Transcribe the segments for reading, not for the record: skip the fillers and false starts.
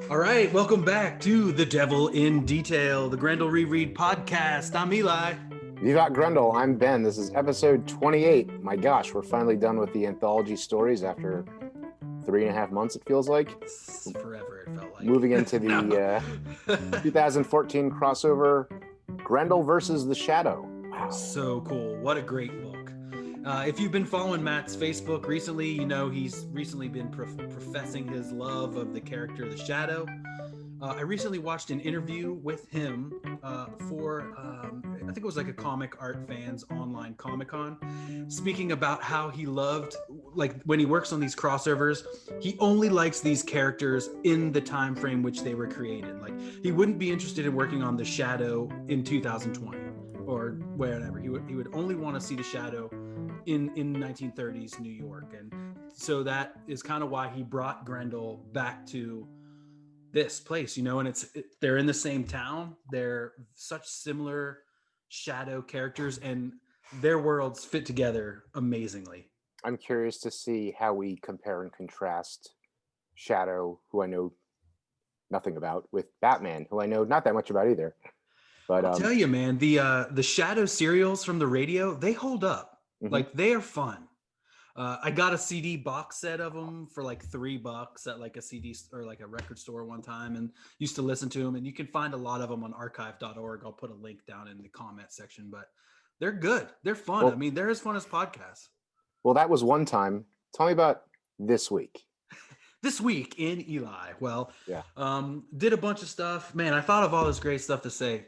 All right, welcome back to The Devil in Detail, the Grendel Reread podcast. I'm Eli. VIVAT Grendel, I'm Ben. This is episode 28. My gosh, we're finally done with the anthology stories after 3.5 months, it feels like. It's forever, it felt like. Moving into the 2014 crossover, Grendel versus the Shadow. Wow. So cool. What a great book. If you've been following Matt's Facebook recently, you know he's recently been professing his love of the character the Shadow. I recently watched an interview with him for, I think it was like a Comic Art Fans online Comic-Con, speaking about how he loved, like when he works on these crossovers, he only likes these characters in the time frame which they were created. Like he wouldn't be interested in working on the Shadow in 2020 or wherever. He would only want to see the Shadow in 1930s New York. And so that is kind of why he brought Grendel back to this place, you know, and they're in the same town. They're such similar Shadow characters and their worlds fit together amazingly. I'm curious to see how we compare and contrast Shadow, who I know nothing about, with Batman, who I know not that much about either. But I'll tell you, man, the Shadow serials from the radio, they hold up. Mm-hmm. Like they are fun. I got a CD box set of them for like $3 at like a CD or like a record store one time, and used to listen to them. And you can find a lot of them on archive.org. I'll put a link down in the comment section, but they're good. They're fun. Well, I mean, they're as fun as podcasts. Well, that was one time. Tell me about this week. This week in Eli. Well, yeah. Did a bunch of stuff. Man, I thought of all this great stuff to say.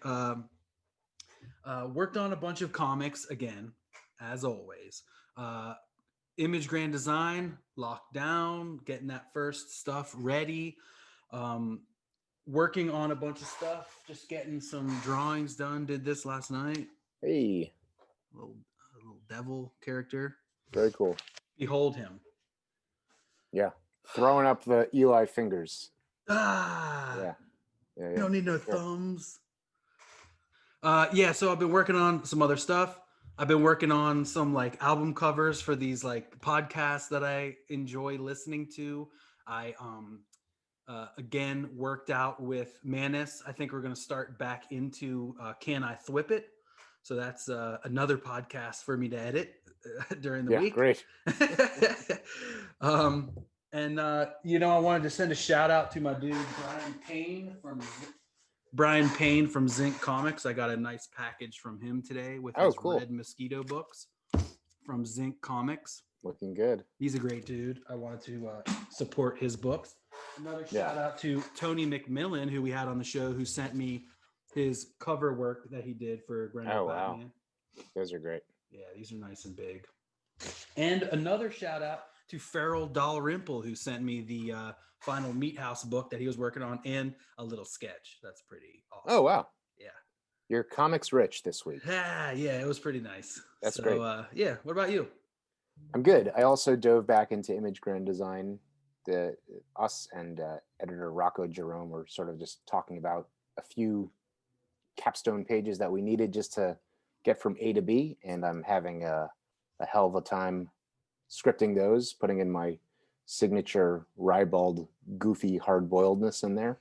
Worked on a bunch of comics again, as always. Image grand design, locked down, getting that first stuff ready. Working on a bunch of stuff, just getting some drawings done. Did this last night. Hey. A little devil character. Very cool. Behold him. Yeah. Throwing up the Eli fingers. Yeah. You don't need no thumbs. So I've been working on some other stuff. I've been working on some like album covers for these like podcasts that I enjoy listening to. I again worked out with Manis. I think we're going to start back into Can I Thwip It? So that's another podcast for me to edit during the week. Great. I wanted to send a shout out to my dude Brian Payne from Zinc Comics. I got a nice package from him today with his Red Mosquito books from Zinc Comics. Looking good. He's a great dude. I wanted to support his books. Another shout out to Tony McMillan, who we had on the show, who sent me his cover work that he did for Grendel Back. Wow. Those are great. Yeah, these are nice and big. And another shout out to Farrell Dalrymple, who sent me the final Meat House book that he was working on and a little sketch. That's pretty awesome. Oh, wow. Yeah. You're comics rich this week. Yeah, it was pretty nice. That's great. What about you? I'm good. I also dove back into image grand design. Us and editor Rocco Jerome were sort of just talking about a few capstone pages that we needed just to get from A to B, and I'm having a hell of a time scripting those, putting in my signature ribald, goofy hard-boiledness in there.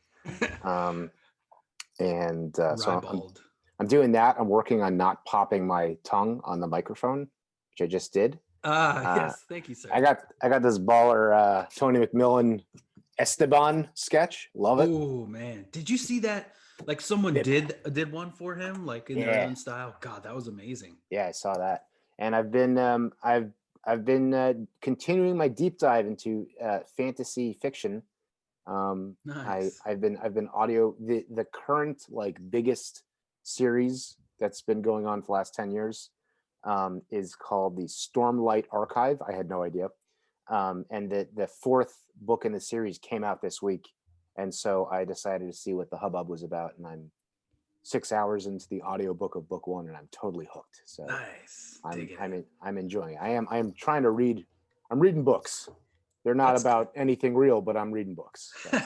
So I'm doing that. I'm working on not popping my tongue on the microphone, which I just did. Yes, thank you, sir. I got this baller Tony McMillan Esteban sketch. Love it. Oh man, did you see that? Like someone did one for him, like in their own style. God, that was amazing. Yeah, I saw that, and I've been continuing my deep dive into fantasy fiction. Nice. I've been audio the current like biggest series that's been going on for the last 10 years is called the Stormlight Archive. I had no idea. And the fourth book in the series came out this week. And so I decided to see what the hubbub was about. And I'm 6 hours into the audiobook of book one, and I'm totally hooked. So nice. I'm enjoying it. I am trying to read. I'm reading books. They're not about anything real, but I'm reading books. So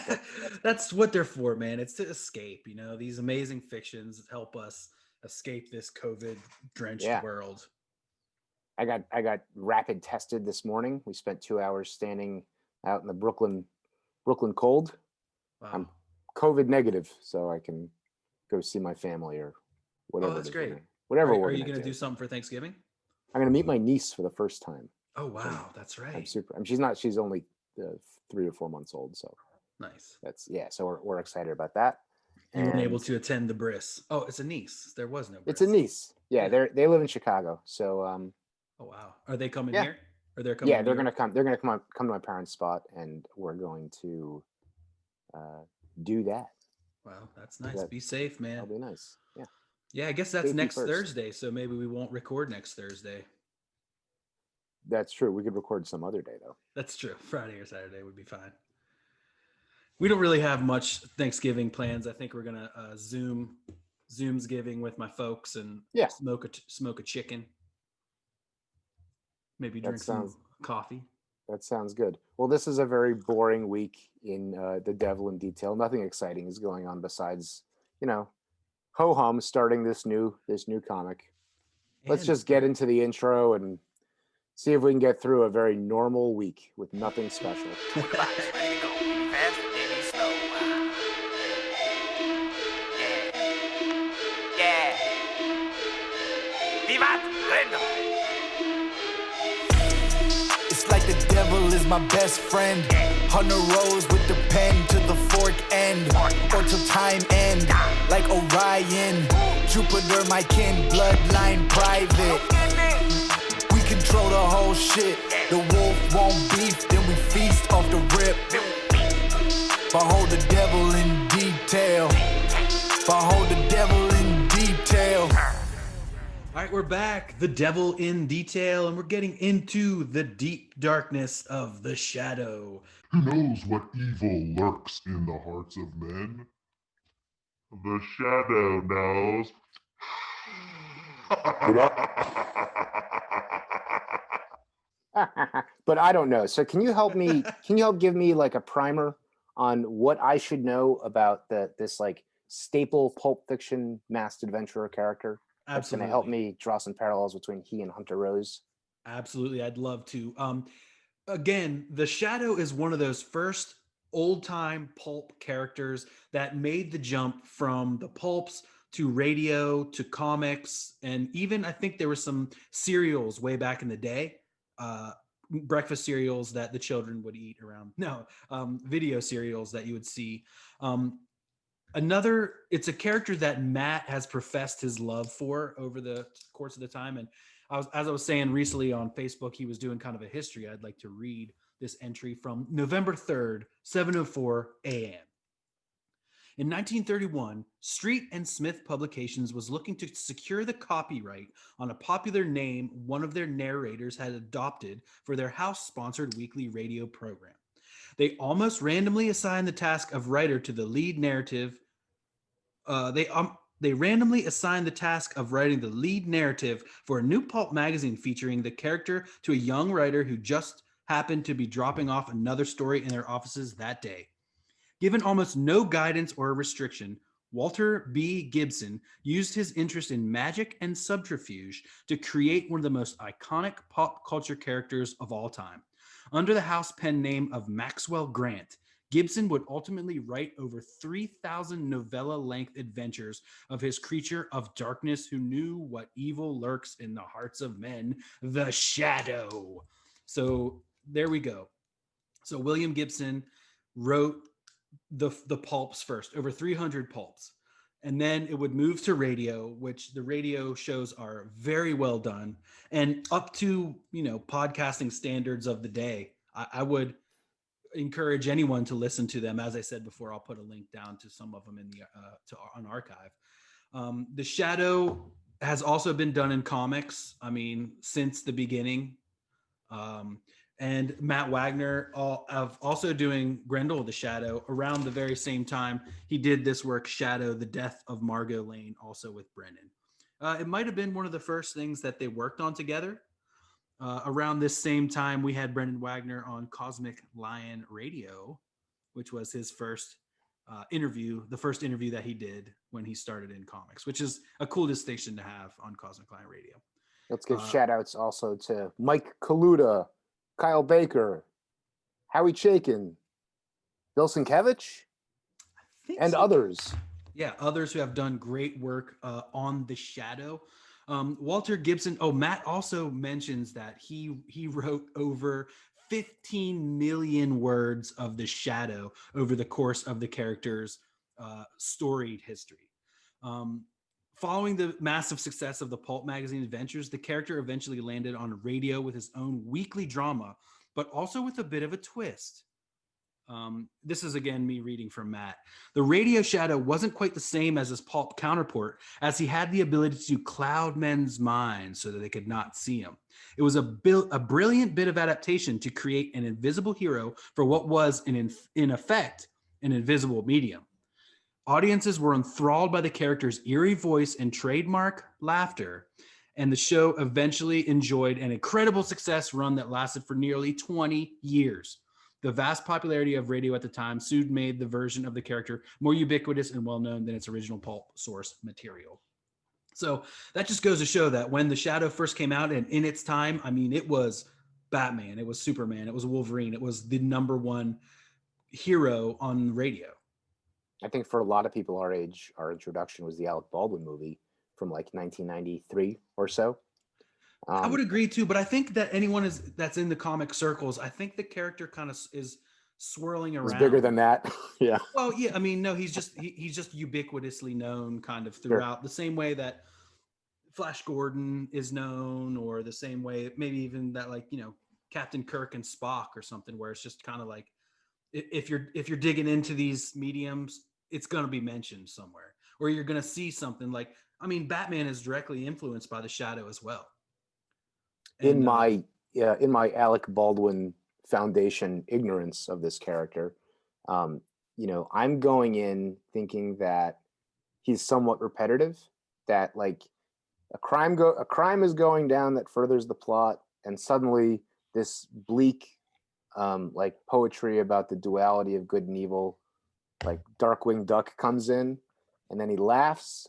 that's what they're for, man. It's to escape. You know, these amazing fictions help us escape this COVID drenched world. I got rapid tested this morning. We spent 2 hours standing out in the Brooklyn cold. Wow. COVID negative, so I can go see my family or whatever. Oh, that's great. Whatever. Are you going to do something for Thanksgiving? I'm going to meet my niece for the first time. Oh wow, that's right. I'm super. She's only 3 or 4 months old, so nice. So we're excited about that. You weren't able to attend the bris. Oh, it's a niece. There was no bris. It's a niece. Yeah, they live in Chicago. So oh wow. Are they coming here? Or they're coming? Yeah, they're gonna come. They're gonna come to my parents' spot, and we're going to do that. Wow, that's nice. Be safe, man. That'll be nice. Yeah. Yeah, I guess that's next Thursday, so maybe we won't record next Thursday. That's true. We could record some other day though. That's true. Friday or Saturday would be fine. We don't really have much Thanksgiving plans. I think we're gonna Zoom's giving with my folks and smoke a chicken. Maybe drink some coffee. That sounds good. Well, this is a very boring week in The Devil in Detail. Nothing exciting is going on besides, ho-hum starting this new comic. Let's just get into the intro and see if we can get through a very normal week with nothing special. VIVAT! Grendel! It's like the devil is my best friend. On the roads with the pen to the fork end, or till time end. Like Orion, Jupiter, my kin, bloodline private. We control the whole shit. The wolf won't beef, then we feast off the rip. Behold the devil in detail. Behold the devil in detail. All right, we're back. The Devil in Detail, and we're getting into the deep darkness of the shadow. Who knows what evil lurks in the hearts of men? The shadow knows. But I don't know. So can you help me? Can you help give me like a primer on what I should know about this like staple pulp fiction masked adventurer character? That's going to help me draw some parallels between he and Hunter Rose. Absolutely. I'd love to. Again, the Shadow is one of those first old-time pulp characters that made the jump from the pulps to radio to comics. And even I think there were some serials way back in the day, breakfast cereals that the children would eat around. Video serials that you would see. It's a character that Matt has professed his love for over the course of the time. And as I was saying recently on Facebook, he was doing kind of a history. I'd like to read this entry from November 3rd, 7:04 a.m. In 1931, Street and Smith Publications was looking to secure the copyright on a popular name one of their narrators had adopted for their house-sponsored weekly radio program. They almost randomly assigned the task of writer to the lead narrative. They randomly assigned the task of writing the lead narrative for a new pulp magazine featuring the character to a young writer who just happened to be dropping off another story in their offices that day. Given almost no guidance or restriction, Walter B. Gibson used his interest in magic and subterfuge to create one of the most iconic pop culture characters of all time. Under the house pen name of Maxwell Grant, Gibson would ultimately write over 3,000 novella-length adventures of his creature of darkness who knew what evil lurks in the hearts of men, the Shadow. So there we go. So William Gibson wrote the pulps first, over 300 pulps. And then it would move to radio, which the radio shows are very well done and up to, podcasting standards of the day. I would encourage anyone to listen to them. As I said before, I'll put a link down to some of them in the on archive. The Shadow has also been done in comics. Since the beginning. And Matt Wagner of also doing Grendel the Shadow around the very same time. He did this work, Shadow, The Death of Margot Lane, also with Brennan. It might have been one of the first things that they worked on together. Around this same time, we had Brennan Wagner on Cosmic Lion Radio, which was his first interview, the first interview that he did when he started in comics, which is a cool distinction to have on Cosmic Lion Radio. Let's give shout outs also to Mike Kaluta, Kyle Baker, Howie Chaikin, Bill Sienkiewicz. think and so. others. Yeah, others who have done great work on the Shadow. Walter Gibson. Oh, Matt also mentions that he wrote over 15 million words of the Shadow over the course of the character's storied history. Following the massive success of the pulp magazine adventures, the character eventually landed on radio with his own weekly drama, but also with a bit of a twist. This is again me reading from Matt. The radio Shadow wasn't quite the same as his pulp counterpart, as he had the ability to cloud men's minds so that they could not see him. It was a brilliant bit of adaptation to create an invisible hero for what was, in effect, an invisible medium. Audiences were enthralled by the character's eerie voice and trademark laughter, and the show eventually enjoyed an incredible success run that lasted for nearly 20 years. The vast popularity of radio at the time soon made the version of the character more ubiquitous and well-known than its original pulp source material. So that just goes to show that when the Shadow first came out, and in its time, I mean, it was Batman, it was Superman, it was Wolverine, it was the number one hero on radio. I think for a lot of people our age, our introduction was the Alec Baldwin movie from like 1993 or so. I would agree too, but I think that anyone that's in the comic circles, I think the character kind of is swirling around. He's bigger than that. Yeah. Well, yeah, I mean, no, he's just ubiquitously known kind of throughout, the same way that Flash Gordon is known, or the same way maybe even that, like, you know, Captain Kirk and Spock or something, where it's just kind of like if you're digging into these mediums, it's going to be mentioned somewhere, or you're going to see something like, I mean, Batman is directly influenced by the Shadow as well. And, in my Alec Baldwin Foundation ignorance of this character, you know, I'm going in thinking that he's somewhat repetitive, that like a crime is going down that furthers the plot, and suddenly this bleak like poetry about the duality of good and evil, like Darkwing Duck comes in, and then he laughs,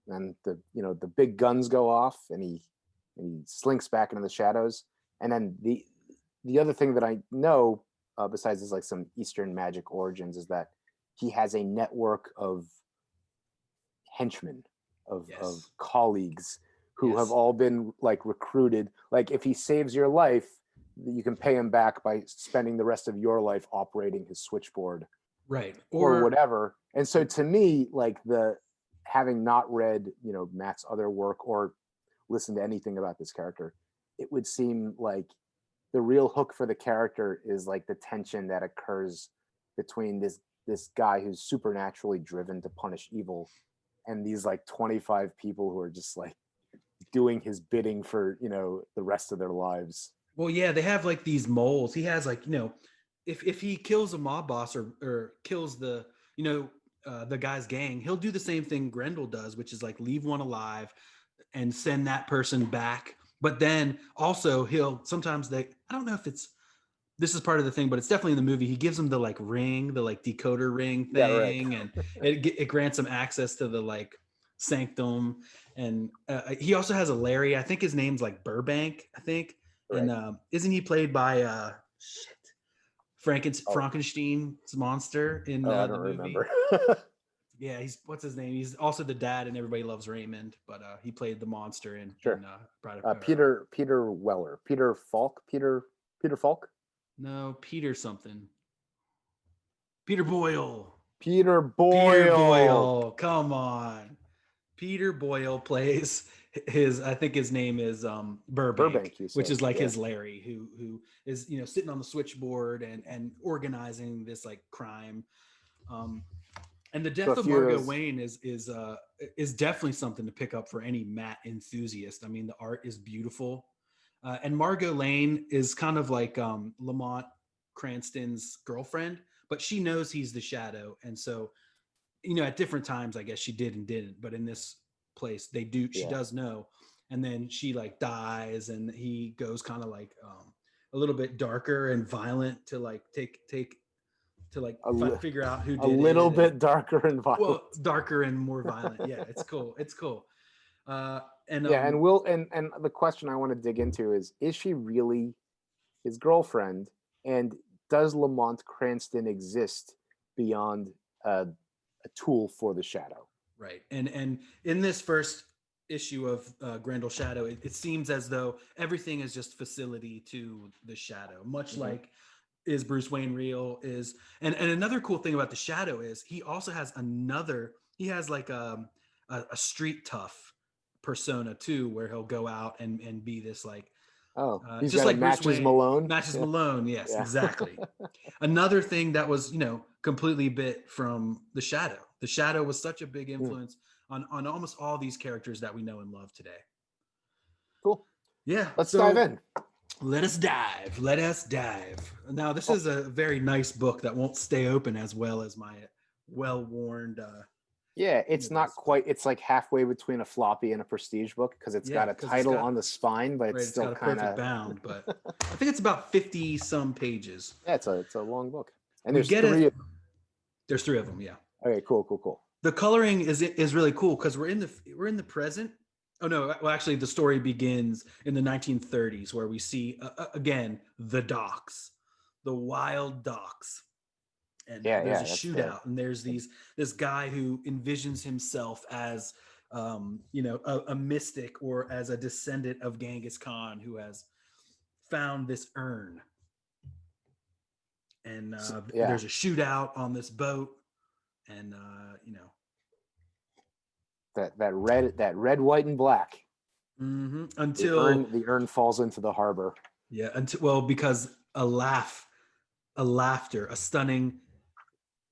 and the big guns go off, and he slinks back into the shadows. And then the other thing that I know, besides his like some Eastern magic origins, is that he has a network of henchmen, of colleagues who have all been like recruited. Like if he saves your life, you can pay him back by spending the rest of your life operating his switchboard, right, or whatever. And so to me, like having not read, you know, Matt's other work or listened to anything about this character, it would seem like the real hook for the character is like the tension that occurs between this guy who's supernaturally driven to punish evil, and these like 25 people who are just like doing his bidding for, you know, the rest of their lives. Well, yeah, they have like these moles. He has like, you know, if he kills a mob boss or kills the, you know, the guy's gang, he'll do the same thing Grendel does, which is like leave one alive and send that person back. But then also he'll sometimes I don't know if this is part of the thing, but it's definitely in the movie. He gives them the like ring, the like decoder ring thing, yeah, right. And it grants him access to the like sanctum. And he also has a Larry. I think his name's like Burbank, I think. Right. And isn't he played by Frankenstein's monster in I the don't movie? remember. Yeah, what's his name? He's also the dad in Everybody Loves Raymond, but he played the monster in Bride of Peter Weller. Peter Falk? Peter Falk? No, Peter something. Peter Boyle. Peter Boyle. Come on. Peter Boyle plays I think his name is Burbank, which is like his Larry, who is, you know, sitting on the switchboard and organizing this like crime. And the death of Margot Wayne is definitely something to pick up for any Matt enthusiast. I mean, the art is beautiful. And Margot Lane is kind of like Lamont Cranston's girlfriend, but she knows he's the Shadow. And so, you know, at different times, I guess she did and didn't, but in this place she does know. And then she like dies, and he goes kind of like a little bit darker and violent to like figure out who did it. A little bit darker and violent. Well, darker and more violent. Yeah, it's cool. It's cool. And the question I want to dig into is she really his girlfriend? And does Lamont Cranston exist beyond a tool for the shadow. Right. And in this first issue of Grendel Shadow, it seems as though everything is just facility to the shadow, much like is Bruce Wayne real is. And another cool thing about the shadow is he also has like a street tough persona too, where he'll go out and be this like, he's just got like a Bruce matches Wayne. Malone. Matches Malone, yes, Yeah. exactly. Another thing that was, completely bit from the Shadow. The Shadow was such a big influence on almost all these characters that we know and love today. Cool. Yeah. Let's dive in. Let us dive. Let us dive. Now, this is a very nice book that won't stay open as well as my well-worn. Yeah, it's not quite. It's like halfway between a floppy and a prestige book because it's got a title on the spine, but it's still kind of bound. But I think it's about 50 some pages. Yeah, it's a long book, and There's three of them. Yeah. Okay, cool. The coloring is really cool because we're in the present. Oh no! Well, actually, the story begins in the 1930s, where we see again the docks, the wild docks, and there's a shootout, and there's this guy who envisions himself as a mystic or as a descendant of Genghis Khan who has found this urn, and there's a shootout on this boat, and that red, white, and black. Until the urn falls into the harbor. Yeah, because a stunning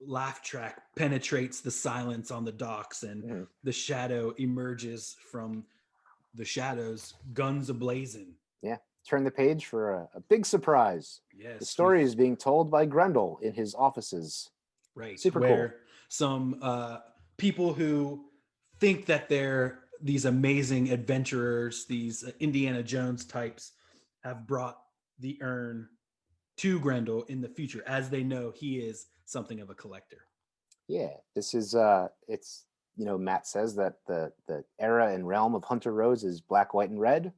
laugh track penetrates the silence on the docks, and the shadow emerges from the shadows, guns ablazing. Yeah, turn the page for a big surprise. Yes, the story is being told by Grendel in his offices. Right, super where cool. Some people who think that they're these amazing adventurers, these Indiana Jones types, have brought the urn to Grendel in the future, as they know he is something of a collector. Yeah, this is it's Matt says that the era and realm of Hunter Rose is black, white, and red,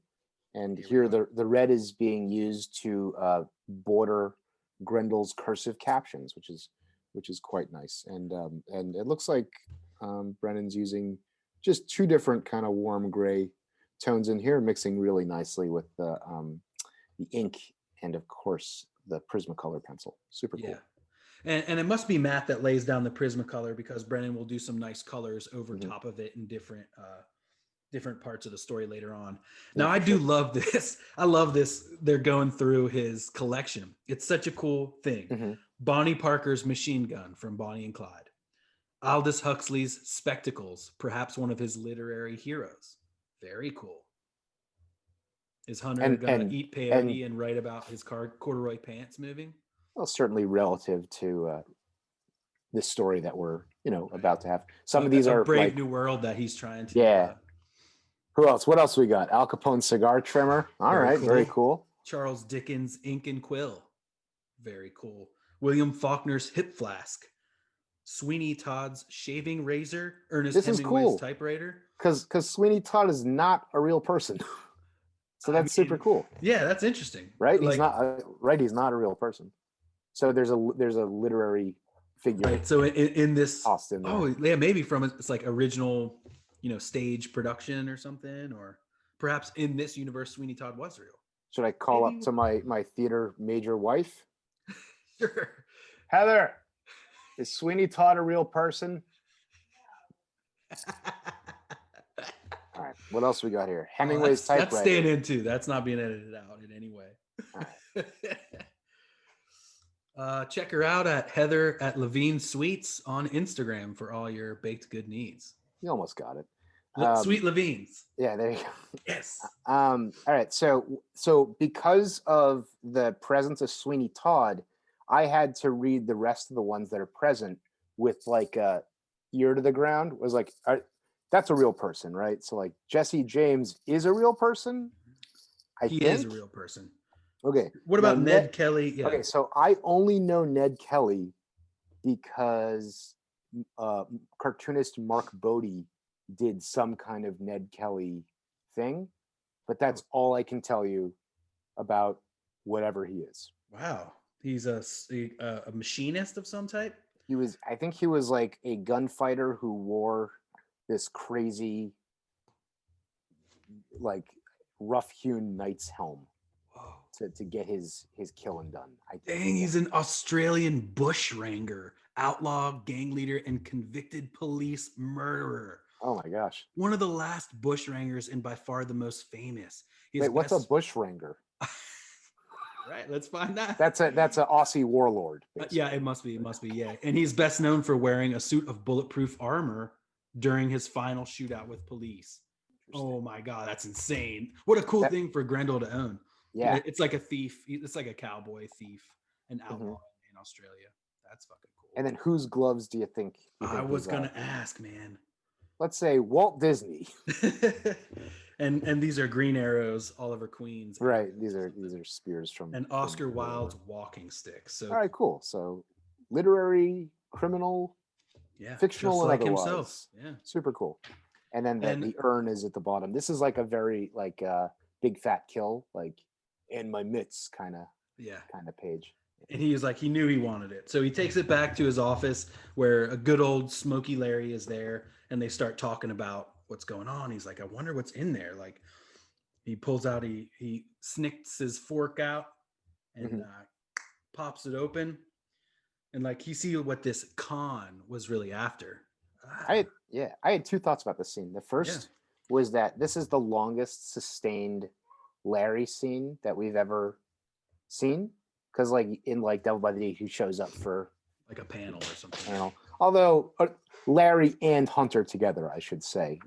and here the red is being used to border Grendel's cursive captions, which is quite nice, and it looks like Brennan's using just two different kind of warm gray tones in here, mixing really nicely with the ink and of course the Prismacolor pencil. Super cool. And it must be Matt that lays down the Prismacolor, because Brennan will do some nice colors over top of it in different parts of the story later on. Now, I do love this. I love this. They're going through his collection. It's such a cool thing. Bonnie Parker's machine gun from Bonnie and Clyde. Aldous Huxley's spectacles, perhaps one of his literary heroes. Very cool. Is Hunter gonna eat peyote and write about his corduroy pants moving? Well, certainly relative to this story that we're about to have. Some of these are Brave New World that he's trying to. Yeah. Who else? What else we got? Al Capone cigar trimmer. All right, very cool. Charles Dickens ink and quill. Very cool. William Faulkner's hip flask. Sweeney Todd's shaving razor. Ernest Hemingway's typewriter. Because Sweeney Todd is not a real person. So that's super cool. Yeah, that's interesting. Right? He's not he's not a real person. So there's a literary figure. Right. So in this Austin. Maybe from it's like original, stage production or something, or perhaps in this universe Sweeney Todd was real. Should I call up to my theater major wife? Sure. Heather, is Sweeney Todd a real person? All right. What else we got here? Hemingway's typewriter. That's staying in too. That's not being edited out in any way. All right. Check her out at Heather at Levine Sweets on Instagram for all your baked good needs. You almost got it. Sweet Levines. Yeah, there you go. Yes. All right. So because of the presence of Sweeney Todd, I had to read the rest of the ones that are present with like a ear to the ground. Was like, that's a real person, right? So like Jesse James is a real person. He is a real person. Okay. What about Ned Kelly? Yeah. Okay, so I only know Ned Kelly because cartoonist Mark Bodie did some kind of Ned Kelly thing, but that's all I can tell you about whatever he is. Wow. He's a machinist of some type? I think he was like a gunfighter who wore this crazy, like rough-hewn knight's helm to get his killing done. Dang, he's an Australian bushranger, outlaw, gang leader, and convicted police murderer. Oh my gosh. One of the last bushrangers and by far the most famous. Wait, what's a bushranger? Right, let's find that. That's an Aussie warlord. Yeah, it must be, yeah. And he's best known for wearing a suit of bulletproof armor during his final shootout with police. Oh my God, that's insane. What a cool thing for Grendel to own. Yeah. It's like a thief. It's like a cowboy thief, an outlaw in Australia. That's fucking cool. And then whose gloves do you think? I was going to ask, man. Let's say Walt Disney. and these are Green Arrows, Oliver Queen's. Right. These are spears from. And Oscar Wilde's walking stick. So. All right, cool. So literary, criminal, fictional, just and like otherwise. Himself. Yeah. Super cool. And then the urn is at the bottom. This is like a very like big fat kill, like and my mitts kind of page. And he was like, he knew he wanted it. So he takes it back to his office where a good old Smoky Larry is there, and they start talking about what's going on. He's like, I wonder what's in there. Like he pulls out, he snicks his fork out and pops it open. And like he see what this con was really after. I had two thoughts about this scene. The first was that this is the longest sustained Larry scene that we've ever seen, because like in like Devil by the Day, he shows up for like a panel or something. Although Larry and Hunter together, I should say.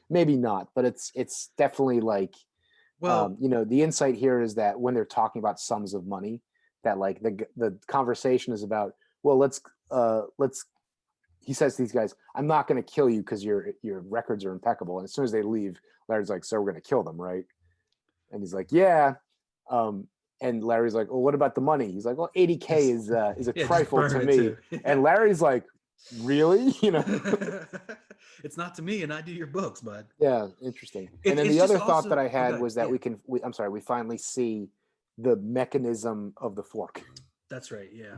Maybe not, but it's definitely like, well, the insight here is that when they're talking about sums of money, that like the conversation is about, well, let's he says to these guys, I'm not going to kill you because your records are impeccable. And as soon as they leave, Larry's like, so we're going to kill them, right? And he's like, yeah. And Larry's like, well, what about the money? He's like, well, 80K is a trifle to me. And Larry's like, really? It's not to me, and I do your books, bud. Yeah, interesting. And then the other thought that I had was that we finally see the mechanism of the fork. That's right. Yeah.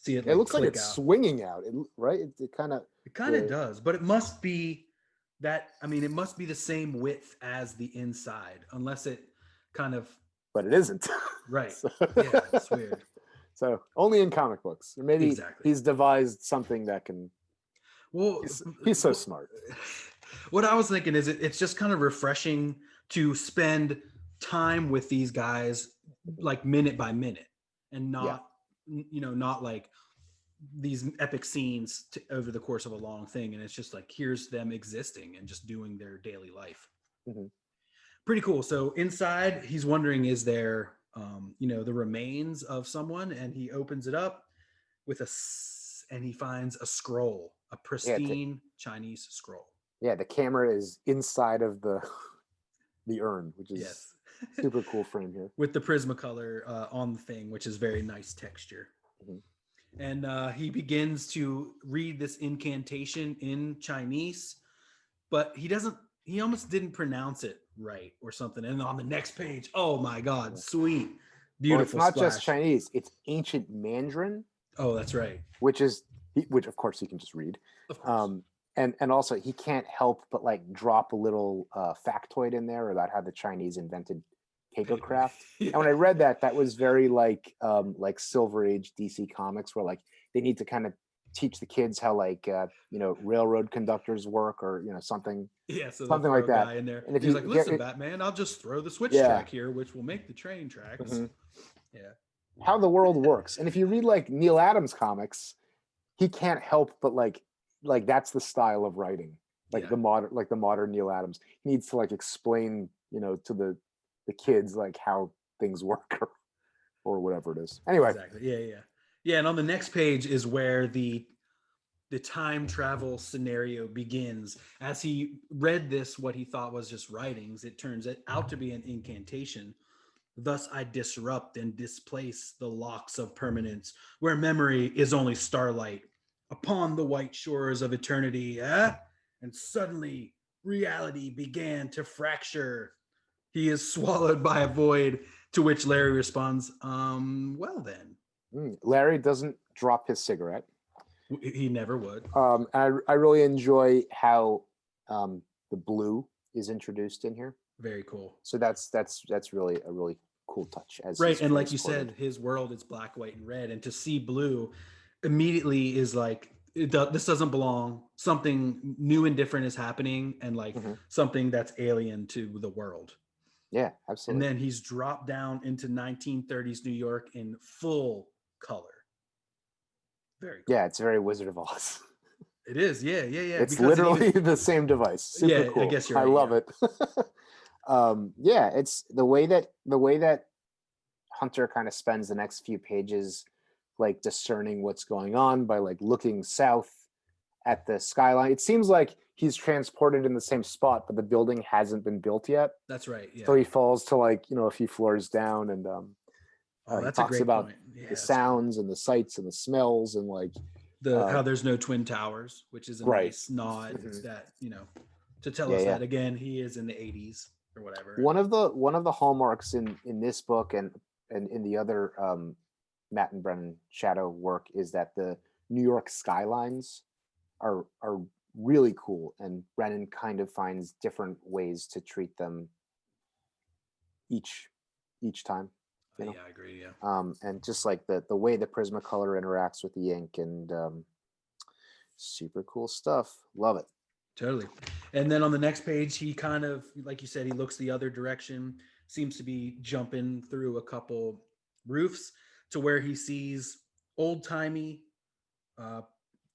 See it. It looks like it's swinging out, right? It kind of does, but it must be that. I mean, it must be the same width as the inside, unless it kind of. But it isn't. Right. Yeah, it's weird. So only in comic books, or maybe he's devised something that can. Well, he's so smart. What I was thinking is it's just kind of refreshing to spend time with these guys, like minute by minute, and not. Not like these epic scenes over the course of a long thing. And it's just like, here's them existing and just doing their daily life. Mm-hmm. Pretty cool. So inside, he's wondering, is there, the remains of someone? And he opens it up and he finds a scroll, a pristine Chinese scroll. Yeah, the camera is inside of the urn, which is super cool frame here. With the Prismacolor on the thing, which is very nice texture. Mm-hmm. And he begins to read this incantation in Chinese, but he almost didn't pronounce it right or something. And on the next page, oh my God, sweet, beautiful. Well, it's not just Chinese, it's ancient Mandarin. Oh, that's right. Which of course he can just read. Of course. And also he can't help but like drop a little factoid in there about how the Chinese invented papercraft. And when I read that was very like Silver Age DC Comics, where like they need to kind of teach the kids how like railroad conductors work, or something. Yeah, so something like that. Guy in there. And if he's like, listen, Batman, I'll just throw the switch track here, which will make the train tracks. Mm-hmm. Yeah. How the world works. And if you read like Neil Adams comics, he can't help but like that's the style of writing, the modern Neil Adams. He needs to like explain to the kids like how things work or whatever it is. Anyway. Exactly. Yeah. And on the next page is where the time travel scenario begins. As he read this, what he thought was just writings, it turns out to be an incantation. Thus I disrupt and displace the locks of permanence, where memory is only starlight upon the white shores of eternity. And suddenly reality began to fracture. He is swallowed by a void, to which Larry responds, well then. Larry doesn't drop his cigarette. He never would. I really enjoy how the blue is introduced in here. Very cool. So that's really a really cool touch. As Right, his and like phrase you quoted. said, his world is black, white, and red, and to see blue immediately is like this doesn't belong. Something new and different is happening, and like something that's alien to the world. Yeah, absolutely. And then he's dropped down into 1930s New York in full color. Very cool. Yeah, it's very Wizard of Oz. It is, yeah. It's literally the same device. Super cool. I guess you're right. I love it. It's the way that Hunter kind of spends the next few pages like discerning what's going on by like looking south at the skyline. It seems like he's transported in the same spot, but the building hasn't been built yet. That's right. Yeah. So he falls to like, a few floors down, and he talks about the sounds and the sights and the smells and like how there's no twin towers, which is a nice nod that, to tell us that again, he is in the 80s or whatever. One of the hallmarks in this book and in the other Matt and Brennan Shadow work is that the New York skylines are really cool, and Brennan kind of finds different ways to treat them each time. Yeah, I agree. Yeah. And just like the way the Prismacolor interacts with the ink, and super cool stuff. Love it. Totally. And then on the next page, he kind of, like you said, he looks the other direction, seems to be jumping through a couple roofs to where he sees old-timey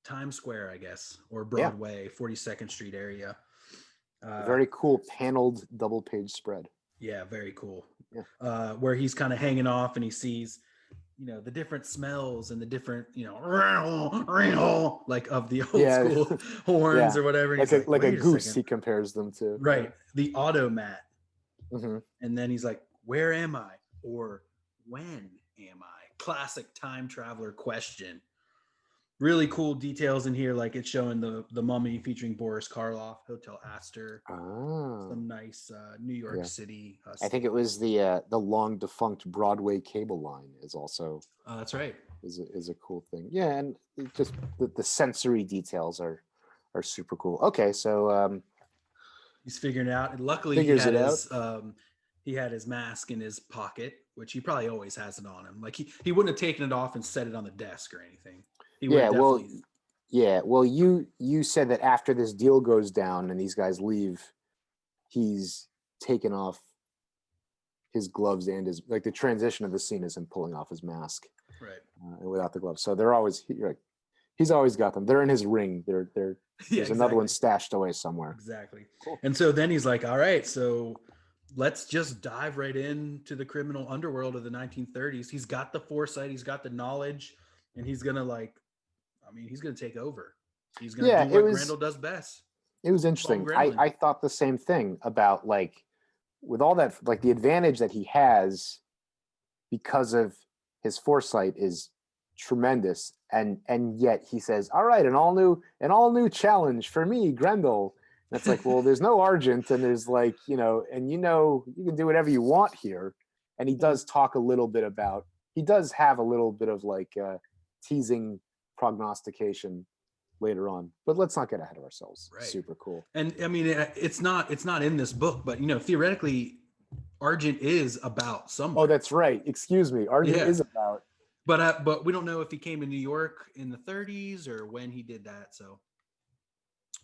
Times Square, I guess, or Broadway, 42nd Street area. Very cool paneled double page spread. Yeah, very cool. Yeah. Where he's kind of hanging off and he sees, the different smells and the different, like of the old school horns or whatever. And like a goose, he compares them to. Right. The automat. And then he's like, where am I? Or when am I? Classic time traveler question. Really cool details in here, like it's showing the Mummy featuring Boris Karloff, Hotel Astor, some nice New York City. I think it was the long defunct Broadway cable line is also. That's right. Is a cool thing. Yeah, and just the sensory details are super cool. Okay, so he's figuring it out, and luckily he had his mask in his pocket, which he probably always has it on him. Like he wouldn't have taken it off and set it on the desk or anything. Well, you said that after this deal goes down and these guys leave, he's taken off his gloves and his, like, the transition of the scene is him pulling off his mask, right, and without the gloves. So they're always he's always got them. They're in his ring. There's another one stashed away somewhere. Exactly. Cool. And so then he's like, all right, so let's just dive right into the criminal underworld of the 1930s. He's got the foresight, he's got the knowledge, and he's gonna he's going to take over. He's going to do what Grendel does best. It was interesting. I thought the same thing about, like, with all that, like, the advantage that he has because of his foresight is tremendous. And yet he says, all right, an all new challenge for me, Grendel. And it's like, well, there's no Argent, and there's like, you can do whatever you want here. And he does talk a little bit about, he does have a little bit of like teasing prognostication later on, but let's not get ahead of ourselves. Right. Super cool. And I mean, it's not in this book, but theoretically Argent is about someone. Oh, that's right. Excuse me. Argent is about. But we don't know if he came to New York in the 30s or when he did that. So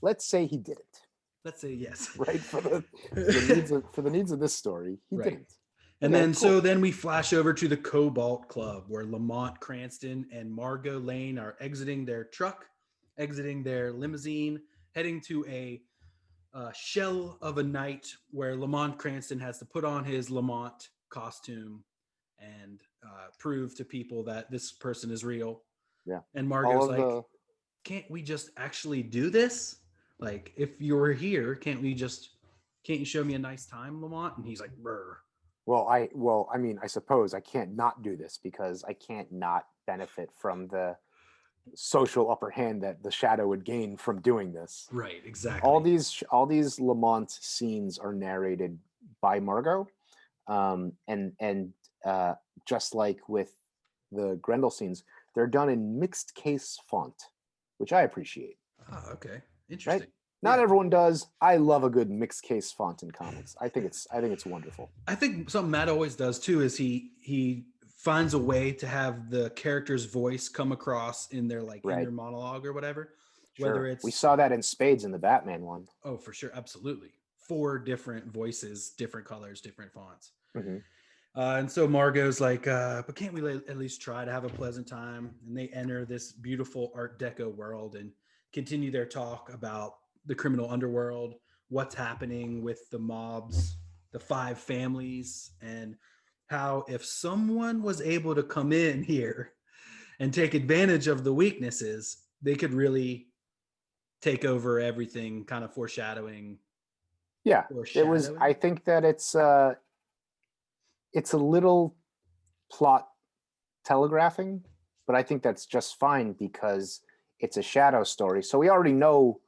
let's say he didn't. Let's say yes. Right, for the needs of this story, he didn't. And then so then we flash over to the Cobalt Club, where Lamont Cranston and Margot Lane are exiting their truck, exiting their limousine, heading to a shell of a night where Lamont Cranston has to put on his Lamont costume and prove to people that this person is real. Yeah. And Margot's like, can't we just actually do this? Like, if you were here, can't you show me a nice time, Lamont? And he's like, brr. Well, I suppose I can't not do this because I can't not benefit from the social upper hand that the Shadow would gain from doing this. Right, exactly. All these Lamont scenes are narrated by Margot, and just like with the Grendel scenes, They're done in mixed case font, which I appreciate. Oh, okay. Interesting. Not Yeah. everyone does. I love a good mixed case font in comics. I think it's wonderful. I think something Matt always does too is he finds a way to have the character's voice come across in their like Right. inner monologue or whatever. Sure. Whether it's We saw that in spades in the Batman one. Oh, for sure, absolutely. 4 different voices, different colors, different fonts. Mm-hmm. And so Margot's like, but can't we at least try to have a pleasant time? And they enter this beautiful Art Deco world and continue their talk about the criminal underworld, what's happening with the mobs, the 5 families, and how if someone was able to come in here and take advantage of the weaknesses, they could really take over everything, kind of foreshadowing. Yeah, it was. I think that it's a little plot telegraphing, but I think that's just fine because it's a shadow story. So we already know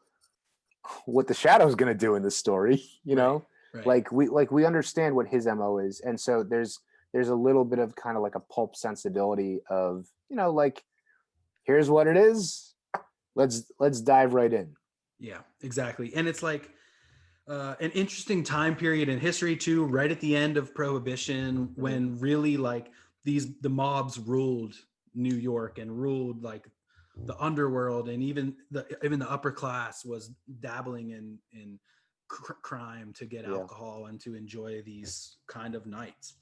what the shadow's going to do in this story, you know, Right. like we understand what his MO is. And so there's a little bit of kind of like a pulp sensibility of, you know, like, here's what it is. Let's dive right in. Yeah, exactly. And it's like an interesting time period in history too, right at the end of Prohibition, when really like the mobs ruled New York and ruled like the underworld, and even the upper class was dabbling in crime to get alcohol and to enjoy these kind of nights.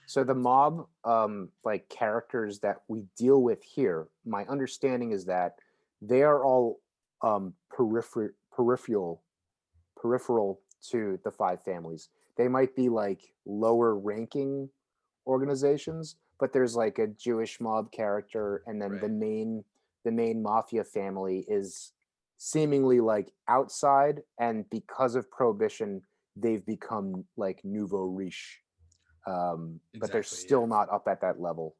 So the mob like characters that we deal with here, my understanding is that they are all peripheral to the 5 families. They might be like lower ranking organizations, but there's like a Jewish mob character, and then the main mafia family is seemingly like outside, and because of Prohibition, they've become like nouveau riche. But they're still not up at that level.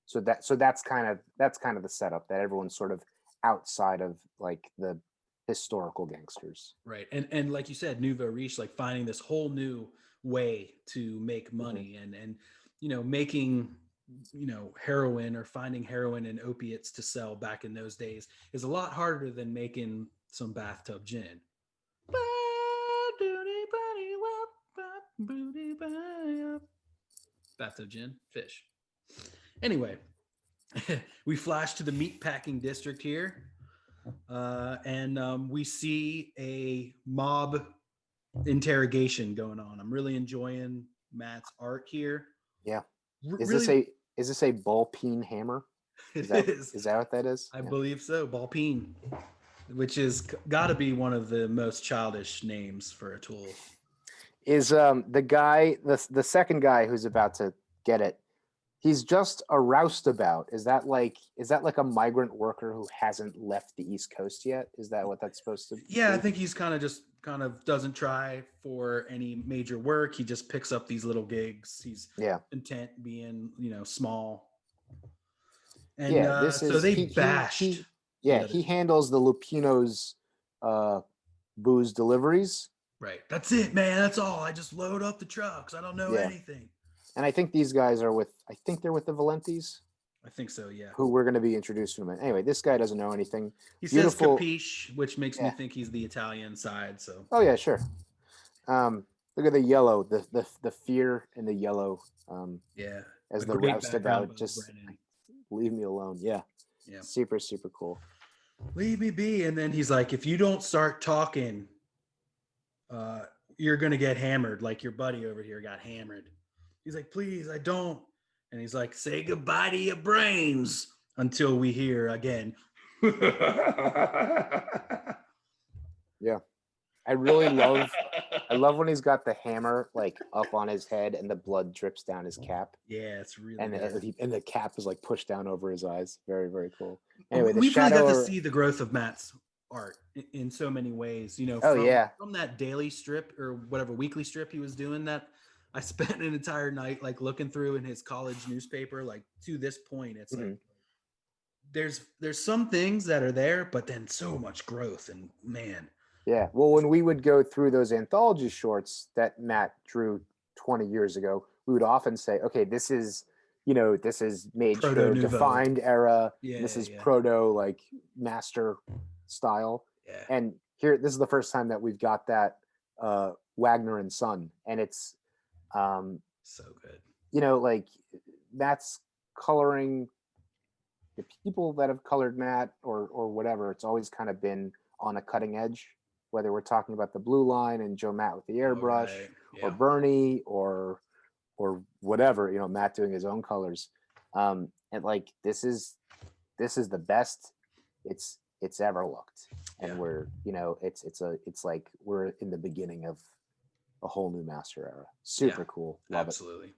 So that's kind of the setup, that everyone's sort of outside of like the historical gangsters. Right. And like you said, nouveau riche, like finding this whole new way to make money, and you know, making, you know, heroin or finding heroin and opiates to sell back in those days is a lot harder than making some bathtub gin. Bathtub gin, fish. Anyway, we flash to the meatpacking district here, and we see a mob interrogation going on. I'm really enjoying Matt's art here. Yeah. Is this a ball peen hammer? Is that what that is? I believe so. Ball peen, which is got to be one of the most childish names for a tool. Is the guy, the second guy who's about to get it, he's just a roustabout. Is that like a migrant worker who hasn't left the East Coast yet? Is that what that's supposed to be? Yeah, I think he's kind of doesn't try for any major work. He just picks up these little gigs. He's content being, you know, small. And so they bashed. He handles the Lupino's booze deliveries. Right. That's it, man. That's all. I just load up the trucks. I don't know anything. And I think these guys are they're with the Valentes. I think so, yeah. Who we're going to be introduced to them. Anyway, this guy doesn't know anything. He says capiche, which makes me think he's the Italian side. So. Oh yeah, sure. Look at the yellow, the fear in the yellow. As the roustabout, just leave me alone. Yeah. Super, super cool. Leave me be. And then he's like, if you don't start talking, you're gonna get hammered, like your buddy over here got hammered. He's like, please, I don't. And he's like, say goodbye to your brains until we hear again. Yeah. I love when he's got the hammer like up on his head and the blood drips down his cap. Yeah, it's really and the cap is like pushed down over his eyes. Very, very cool. Anyway, we really got to see the growth of Matt's art in so many ways, you know, from that daily strip or whatever weekly strip he was doing, that I spent an entire night like looking through in his college newspaper. Like to this point, it's like there's some things that are there, but then so much growth, and man. Yeah. Well, when we would go through those anthology shorts that Matt drew 20 years ago, we would often say, okay, this is this is Mage Proto Fair Nouveau. defined era. Yeah, This is yeah. proto like master style. Yeah. And here, this is the first time that we've got that Wagner and Son, and it's So good. like Matt's coloring the people that have colored Matt or whatever. It's always kind of been on a cutting edge, whether we're talking about the Blue Line and Joe Matt with the airbrush, right. or Yeah. Bernie or whatever, Matt doing his own colors. And like this is the best it's ever looked. And Yeah. we're it's like we're in the beginning of a whole new master era. Super cool. Love Absolutely.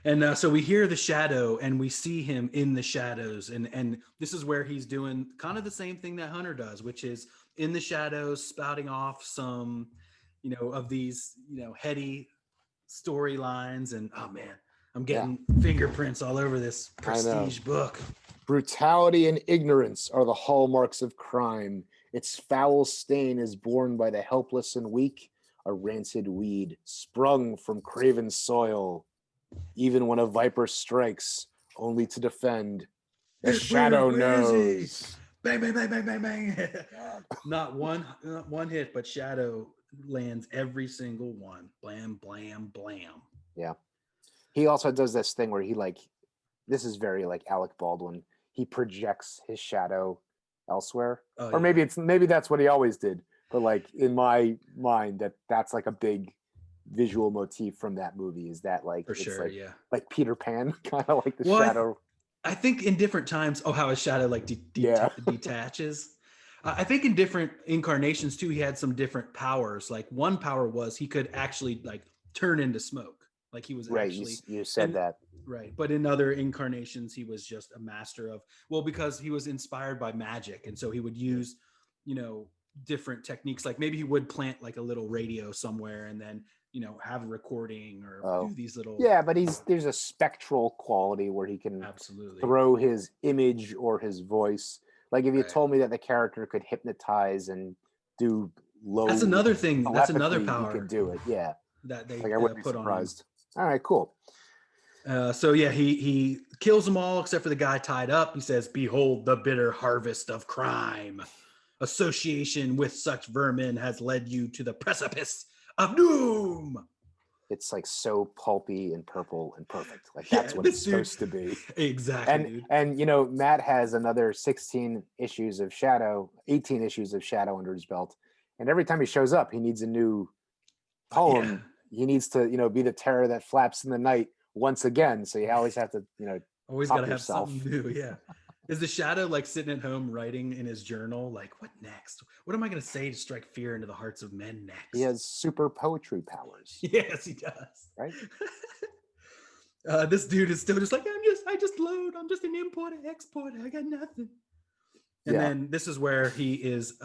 And so we hear the shadow and we see him in the shadows. And this is where he's doing kind of the same thing that Hunter does, which is in the shadows, spouting off some, of these, heady storylines. And oh man, I'm getting fingerprints all over this prestige book. Brutality and ignorance are the hallmarks of crime. Its foul stain is borne by the helpless and weak, a rancid weed sprung from craven soil. Even when a viper strikes, only to defend, the shadow Where is he? knows. Bang, bang, bang, bang, bang, bang. Not one hit, but shadow lands every single one. Blam, blam, blam. Yeah. He also does this thing where he this is very like Alec Baldwin. He projects his shadow elsewhere. Oh, or maybe that's what he always did. But like in my mind, that's like a big visual motif from that movie, is that like For it's sure, like Peter Pan, kind of like the Well, shadow. I think in different times, how his shadow like detaches. I think in different incarnations too, he had some different powers. Like one power was he could actually like turn into smoke. Like he was Right, actually you said that. Right. But in other incarnations, he was just a master of, because he was inspired by magic. And so he would use, different techniques. Like maybe he would plant like a little radio somewhere and then, have a recording or do these little. Yeah, but there's a spectral quality where he can absolutely throw his image or his voice. Like if you told me that the character could hypnotize and do low. That's another thing. That's another power. He could do it. Yeah. That they I wouldn't be put surprised. All right, cool. So yeah, he kills them all except for the guy tied up. He says, "Behold the bitter harvest of crime. Association with such vermin has led you to the precipice of doom." It's like so pulpy and purple and perfect. Like that's what it's supposed to be. Exactly. And Matt has another 18 issues of Shadow under his belt. And every time he shows up, he needs a new poem. Yeah. He needs to, be the terror that flaps in the night once again. So you always have to, always got to have something new. Yeah. Is the Shadow like sitting at home writing in his journal? Like, what next? What am I going to say to strike fear into the hearts of men next? He has super poetry powers. Yes, he does. Right. This dude is still just like, I just load. I'm just an importer, exporter. I got nothing. And then this is where he is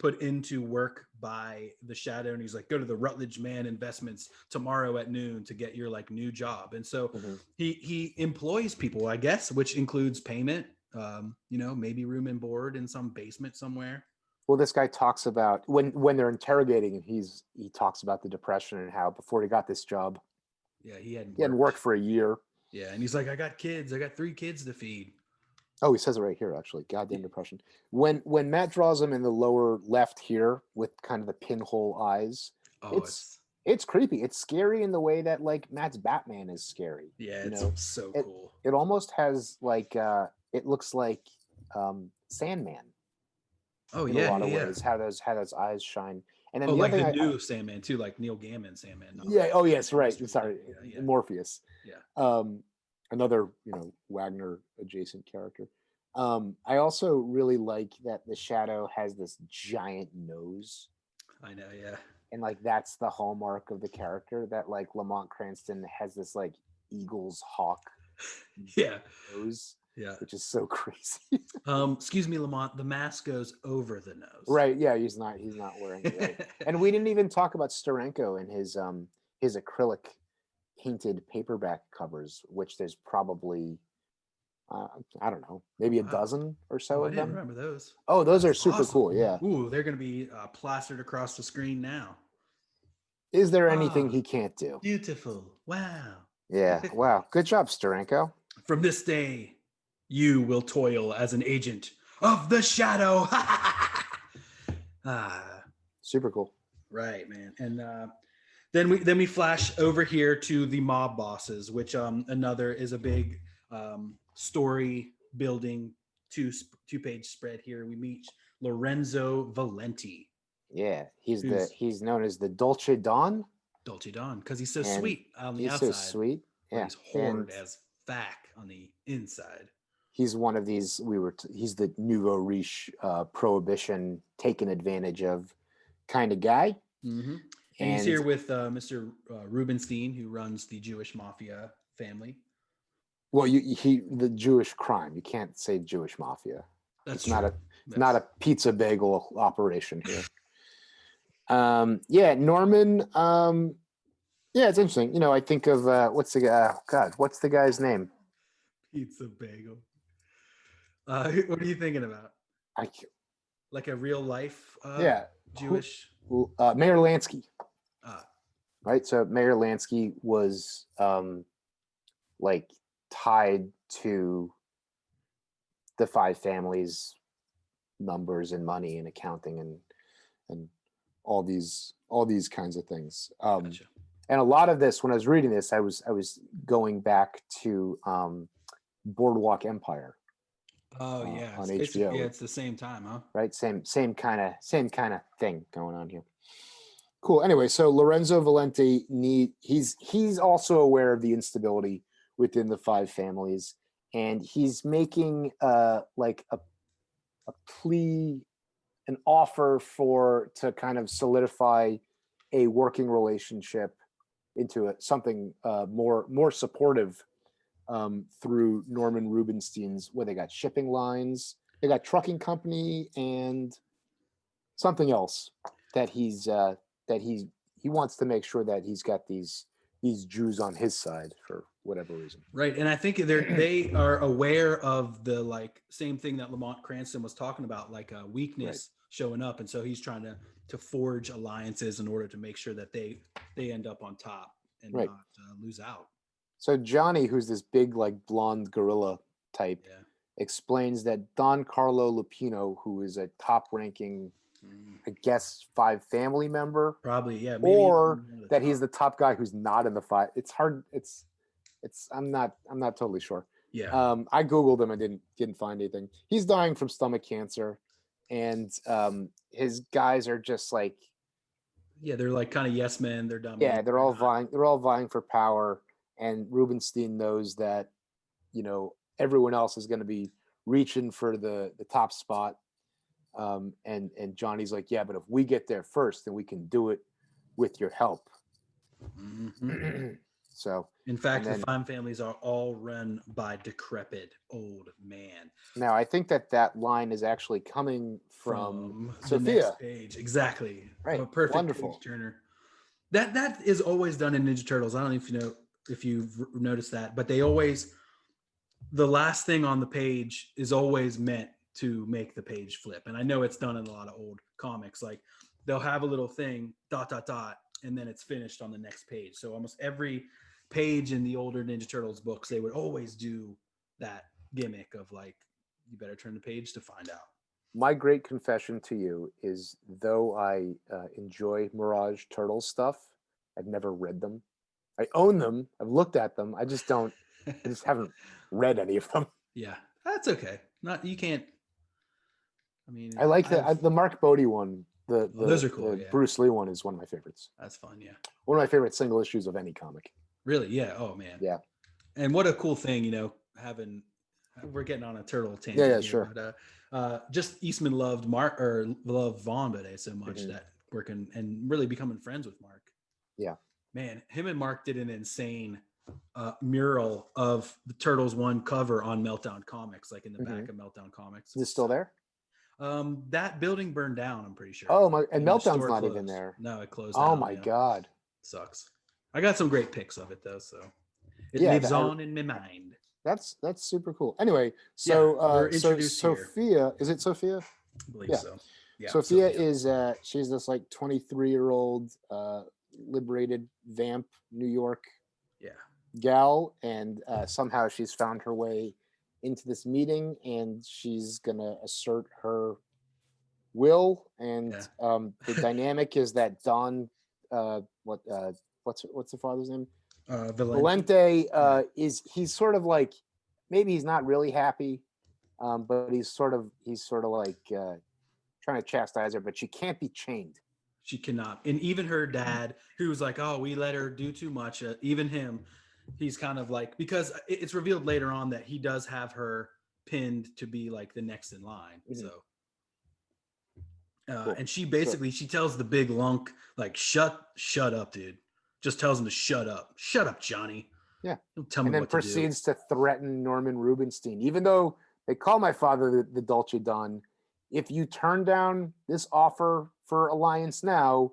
put into work by the Shadow, and he's like, go to the Rutledge Man Investments tomorrow at noon to get your like new job. And so he employs people, I guess, which includes payment, maybe room and board in some basement somewhere. Well, this guy talks about when they're interrogating him, he talks about the depression and how before he got this job, he hadn't worked for a year. Yeah, and he's like, I got 3 kids to feed. Oh, he says it right here, actually. Goddamn depression. When Matt draws him in the lower left here with kind of the pinhole eyes, it's creepy. It's scary in the way that like Matt's Batman is scary. Yeah, it's so cool. It almost has like it looks like Sandman. Oh in yeah, a lot of ways. How those eyes shine. And then the new Sandman too, like Neil Gaiman Sandman. Yeah. Oh yes, right. Sorry, Morpheus. Yeah. Another Wagner adjacent character. I also really like that the Shadow has this giant nose. I know, yeah. And like that's the hallmark of the character, that like Lamont Cranston has this like eagle's hawk nose. Yeah. Which is so crazy. Excuse me, Lamont, the mask goes over the nose. Right, yeah, he's not wearing it, right? And we didn't even talk about Steranko and his acrylic painted paperback covers, which there's probably I don't know, maybe a dozen or so of them. I didn't remember those. Oh, those are super cool. Yeah. Ooh, they're going to be plastered across the screen now. Is there anything he can't do? Beautiful. Wow. Yeah. Wow. Good job, Steranko. From this day, you will toil as an agent of the shadow. Super cool. Right, man. And then we flash over here to the mob bosses, which another is a big story building two-page spread here. We meet Lorenzo Valente. Yeah, he's known as the Dolce Don. Dolce Don, because he's so sweet on the he's outside. So sweet. Yeah, he's horrid as fack on the inside. He's one of these. He's the nouveau riche, prohibition, taken advantage of kind of guy. Mm-hmm. And he's here with Mr. Rubenstein, who runs the Jewish mafia family. Well, the Jewish crime. You can't say Jewish mafia. That's not a pizza bagel operation here. Yeah, Norman. Yeah, it's interesting. You know, I think of what's the guy's name? Pizza bagel. What are you thinking about? Like a real life Jewish Mayor Lansky. Right, so Mayor Lansky was like tied to the five families, numbers and money and accounting and all these kinds of things. Gotcha. And a lot of this, when I was reading this, I was going back to Boardwalk Empire. Oh yeah, on HBO. Yeah, it's the same time, huh? Right, same kind of thing going on here. Cool. Anyway, so Lorenzo Valente he's also aware of the instability within the five families, and he's making like a plea, an offer to kind of solidify a working relationship into something more supportive through Norman Rubenstein's, where they got shipping lines, they got trucking company, and something else that he wants to make sure that he's got these Jews on his side for whatever reason. Right, and I think they are aware of the like same thing that Lamont Cranston was talking about, like a weakness showing up, and so he's trying to forge alliances in order to make sure that they end up on top and not lose out. So Johnny, who's this big like blonde gorilla type, explains that Don Carlo Lupino, who is a top-ranking, I guess, five family member, probably, yeah, maybe or that he's the top guy who's not in the five. It's hard. It's I'm not totally sure. Yeah. I googled him and didn't find anything. He's dying from stomach cancer, and his guys are just like, yeah, they're like kind of yes men. They're dumb. Yeah, they're all vying for power, and Rubenstein knows that, you know, everyone else is going to be reaching for the top spot. And Johnny's like, yeah, but if we get there first, then we can do it with your help. Mm-hmm. So, in fact, the five families are all run by decrepit old man. Now, I think that line is actually coming from the Sophia. next page. Exactly. Right. A perfect Wonderful. page turner. That is always done in Ninja Turtles. I don't know if you've noticed that, but the last thing on the page is always meant to make the page flip. And I know it's done in a lot of old comics. Like they'll have a little thing, ... and then it's finished on the next page. So almost every page in the older Ninja Turtles books, they would always do that gimmick of like, you better turn the page to find out. My great confession to you is, though I enjoy Mirage Turtles stuff, I've never read them. I own them. I've looked at them. I just haven't read any of them. Yeah, that's okay. You can't. I mean, I like the Mark Bodie one. Those are cool. The Bruce Lee one is one of my favorites. That's fun. Yeah. One of my favorite single issues of any comic. Really? Yeah. Oh man. Yeah. And what a cool thing, we're getting on a turtle tangent. Yeah, here, sure. But, just Eastman loved Vaughn today so much that working and really becoming friends with Mark. Yeah. Man, him and Mark did an insane mural of the Turtles 1 cover on Meltdown Comics, like in the back of Meltdown Comics. Is it still there? That building burned down, I'm pretty sure. Oh my! And the Meltdown's store not closed. even there. No, it closed. Oh down, my yeah. God! Sucks. I got some great pics of it though, so it lives on in my mind. That's super cool. Anyway, so Sophia, here. Is it Sophia? I believe so. Yeah. Sophia is she's this like 23-year-old liberated vamp, New York. Yeah. gal, and somehow she's found her way into this meeting, and she's gonna assert her will. And the dynamic is that Don, what's the father's name? Valente he's sort of like, maybe he's not really happy, but he's sort of like trying to chastise her, but she can't be chained. She cannot. And even her dad, who's like, oh, we let her do too much, even him, he's kind of like, because it's revealed later on that he does have her pinned to be like the next in line. So cool. And she basically, she tells the big lunk, like, shut up, dude. Just tells him to shut up. Shut up, Johnny. Yeah. Don't tell me what to do. And then proceeds to threaten Norman Rubinstein. Even though they call my father the Dolce Don, if you turn down this offer for alliance now,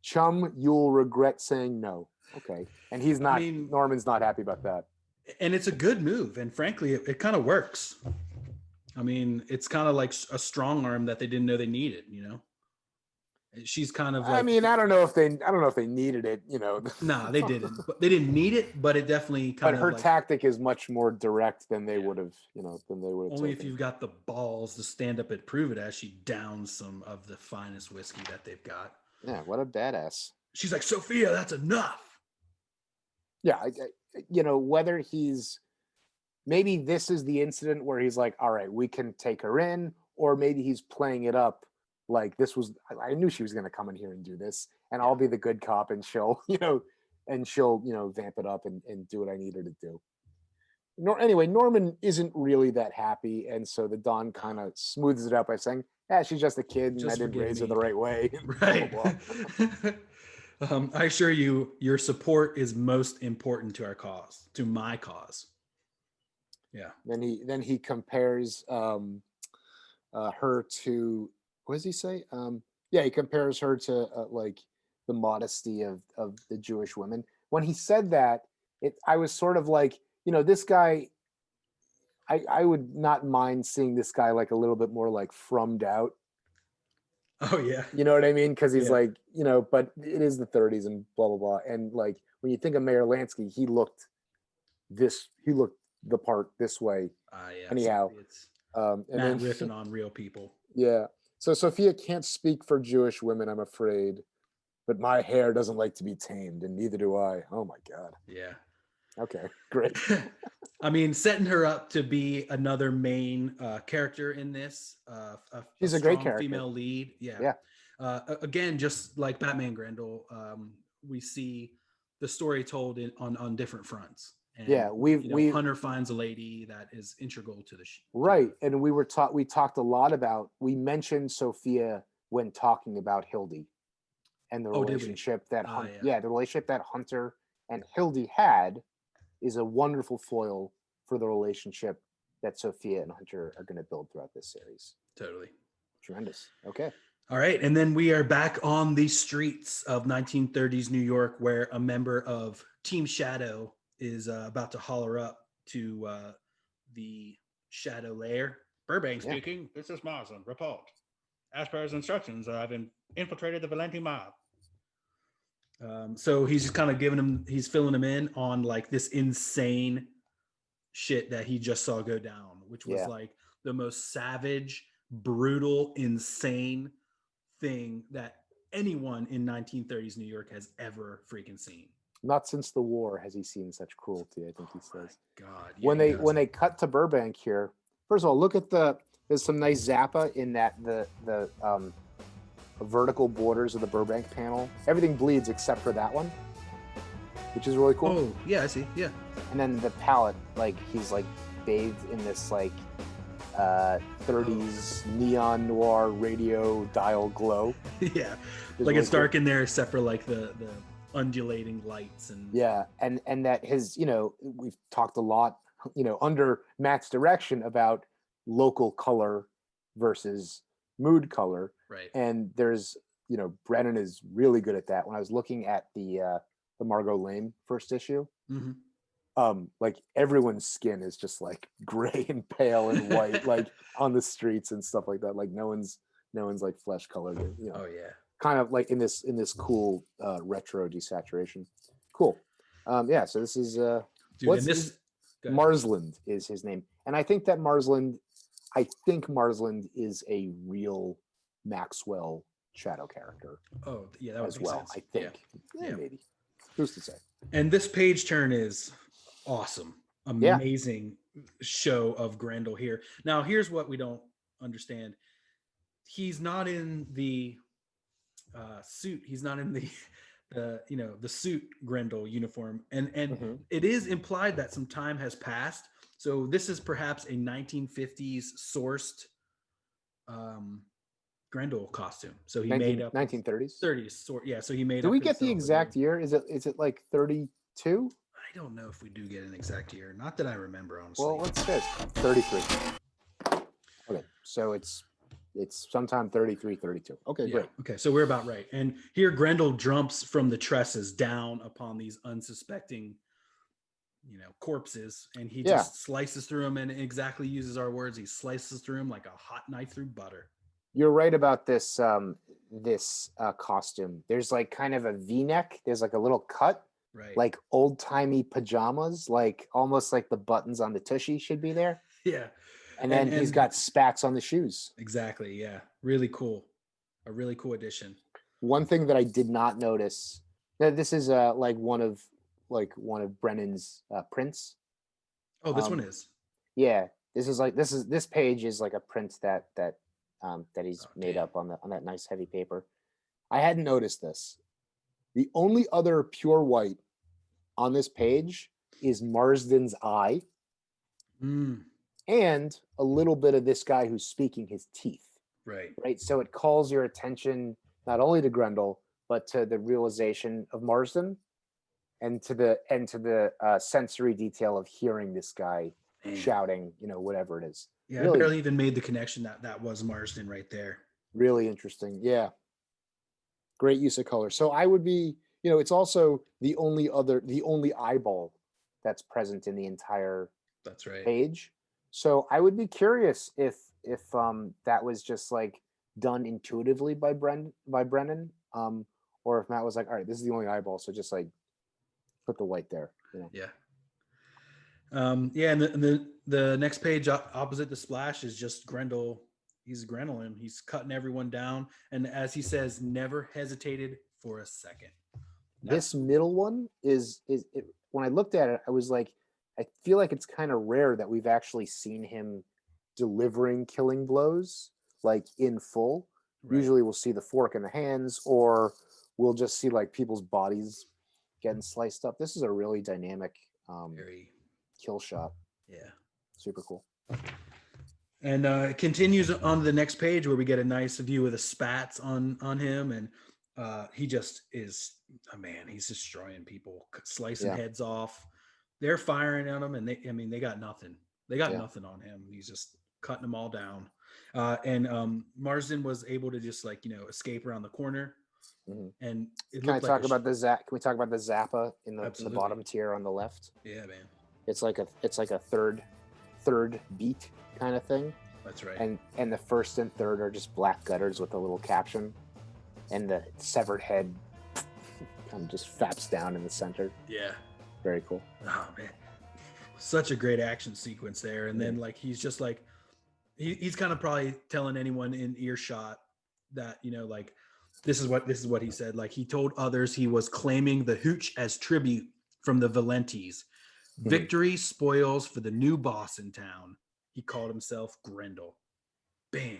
chum, you'll regret saying no. Okay. And he's not, Norman's not happy about that. And it's a good move. And frankly, it kind of works. I mean, it's kind of like a strong arm that they didn't know they needed, you know? She's kind of like, I mean, I don't know if they needed it, you know. Nah, they didn't. They didn't need it, but it definitely kind of. But her tactic is much more direct than they would have, you know, Only taken. If you've got the balls to stand up and prove it, as she downs some of the finest whiskey that they've got. Yeah, what a badass. She's like, Sophia, that's enough. Yeah, you know, whether maybe this is the incident where he's like, all right, we can take her in, or maybe he's playing it up. Like, I knew she was going to come in here and do this, and I'll be the good cop, and she'll vamp it up and do what I need her to do. Anyway, Norman isn't really that happy, and so the Don kind of smooths it out by saying, "Yeah, she's just a kid, and I didn't raise her the right way." Right. I assure you, your support is most important to our cause, to my cause. Yeah. Then he compares her to. What does he say? He compares her to like the modesty of the Jewish women. When he said that, I was sort of like, you know, this guy, I would not mind seeing this guy like a little bit more like frummed out. Oh yeah. You know what I mean? Because he's like, you know, but it is the 30s and blah blah blah. And like when you think of Mayor Lansky, he looked the part this way. Yeah. Anyhow, and then riffing on real people. Yeah. So Sophia can't speak for Jewish women, I'm afraid, but my hair doesn't like to be tamed, and neither do I. Oh my God. Yeah. Okay, great. I mean, setting her up to be another main character in this. She's a great character. Female lead. Yeah. Again, just like Batman Grendel, we see the story told on different fronts. And, Hunter finds a lady that is integral to the right. And we talked a lot about, we mentioned Sophia when talking about Hildy and the relationship that the relationship that Hunter and Hildy had is a wonderful foil for the relationship that Sophia and Hunter are going to build throughout this series. Totally. Tremendous. Okay. All right. And then we are back on the streets of 1930s New York, where a member of Team Shadow is about to holler up to the Shadow Lair. Burbank speaking. This is Marsden. Report. As per his instructions, I've infiltrated the Valente mob. So he's just kind of he's filling him in on like this insane shit that he just saw go down, which was like the most savage, brutal, insane thing that anyone in 1930s New York has ever freaking seen. Not since the war has he seen such cruelty, I think he says. God. Yeah, when they cut to Burbank here, first of all, look at there's some nice Zappa in that the vertical borders of the Burbank panel. Everything bleeds except for that one, which is really cool. Oh, yeah, I see. Yeah. And then the palette, like he's like bathed in this like 30s neon noir radio dial glow. Yeah. Like really it's dark in there except for like the undulating lights and and that his, you know, we've talked a lot, you know, under Matt's direction about local color versus mood color, right? And there's, you know, Brennan is really good at that. When I was looking at the Margot Lane first issue, like everyone's skin is just like gray and pale and white, like on the streets and stuff like that. Like no one's like flesh colored, you know. Oh yeah. Kind of like in this cool retro desaturation. Cool. Yeah, so this is Dude, what's and this go ahead. Marsland is his name, and I think Marsland is a real Maxwell shadow character Oh, yeah, that would as make well. sense. I think. Yeah. Maybe. Who's to say? And this page turn is awesome. Yeah. Amazing show of Grendel here. Now, here's what we don't understand. He's not in the suit. He's not in the the suit Grendel uniform. And Mhm. it is implied that some time has passed. So this is perhaps a 1950s sourced Grendel costume. So he made up 1930s. 30s. So he made Do up we get the himself a exact new- year? Is it like 32? I don't know if we do get an exact year. Not that I remember, honestly. Well, what's this? 33. Okay, so it's sometime 33, 32. Okay, Yeah. great. Okay, so we're about right. And here Grendel jumps from the trusses down upon these unsuspecting, corpses, and he just slices through them, and exactly uses our words. He slices through them like a hot knife through butter. You're right about this costume. There's like kind of a V-neck. There's like a little cut, Right. like old-timey pajamas, like almost like the buttons on the tushy should be there. Yeah. And then he's got spats on the shoes. Exactly. Yeah. Really cool. A really cool addition. One thing that I did not notice. Now this is like one of Brennan's prints. Oh, this one is. Yeah, this page is like a print that he's made up on that nice heavy paper. I hadn't noticed this. The only other pure white on this page is Marsden's eye. And a little bit of this guy who's speaking his teeth. Right. So it calls your attention not only to Grendel, but to the realization of Marsden and to the sensory detail of hearing this guy shouting, whatever it is. Yeah, really, I barely even made the connection that was Marsden right there. Really interesting. Yeah. Great use of color. So I would be, it's also the only eyeball that's present in the entire page. So I would be curious if that was just like done intuitively by Brennan, or if Matt was like, all right, this is the only eyeball, so just like put the white there. Yeah. And the next page opposite the splash is just Grendel. He's Grendelin. He's cutting everyone down, and as he says, never hesitated for a second. This middle one is when I looked at it, I was like, I feel like it's kind of rare that we've actually seen him delivering killing blows like in full. Right. Usually we'll see the fork in the hands, or we'll just see like people's bodies getting sliced up. This is a really dynamic kill shot. Yeah. Super cool. And it continues on the next page where we get a nice view of the spats on him. And he just is a man. He's destroying people, slicing heads off. They're firing at him, and they got nothing. They got nothing on him. He's just cutting them all down. And Marsden was able to just escape around the corner. Mm-hmm. And can we talk about the Zappa in the bottom tier on the left? Yeah, man. It's like a third beat kind of thing. That's right. And the first and third are just black gutters with a little caption, and the severed head kind of just faps down in the center. Yeah. Very cool. Oh man, such a great action sequence there. And then he's just like, he's kind of probably telling anyone in earshot that this is what he said. Like, he told others he was claiming the hooch as tribute from the Valentes. Victory spoils for the new boss in town. He called himself Grendel. Bam.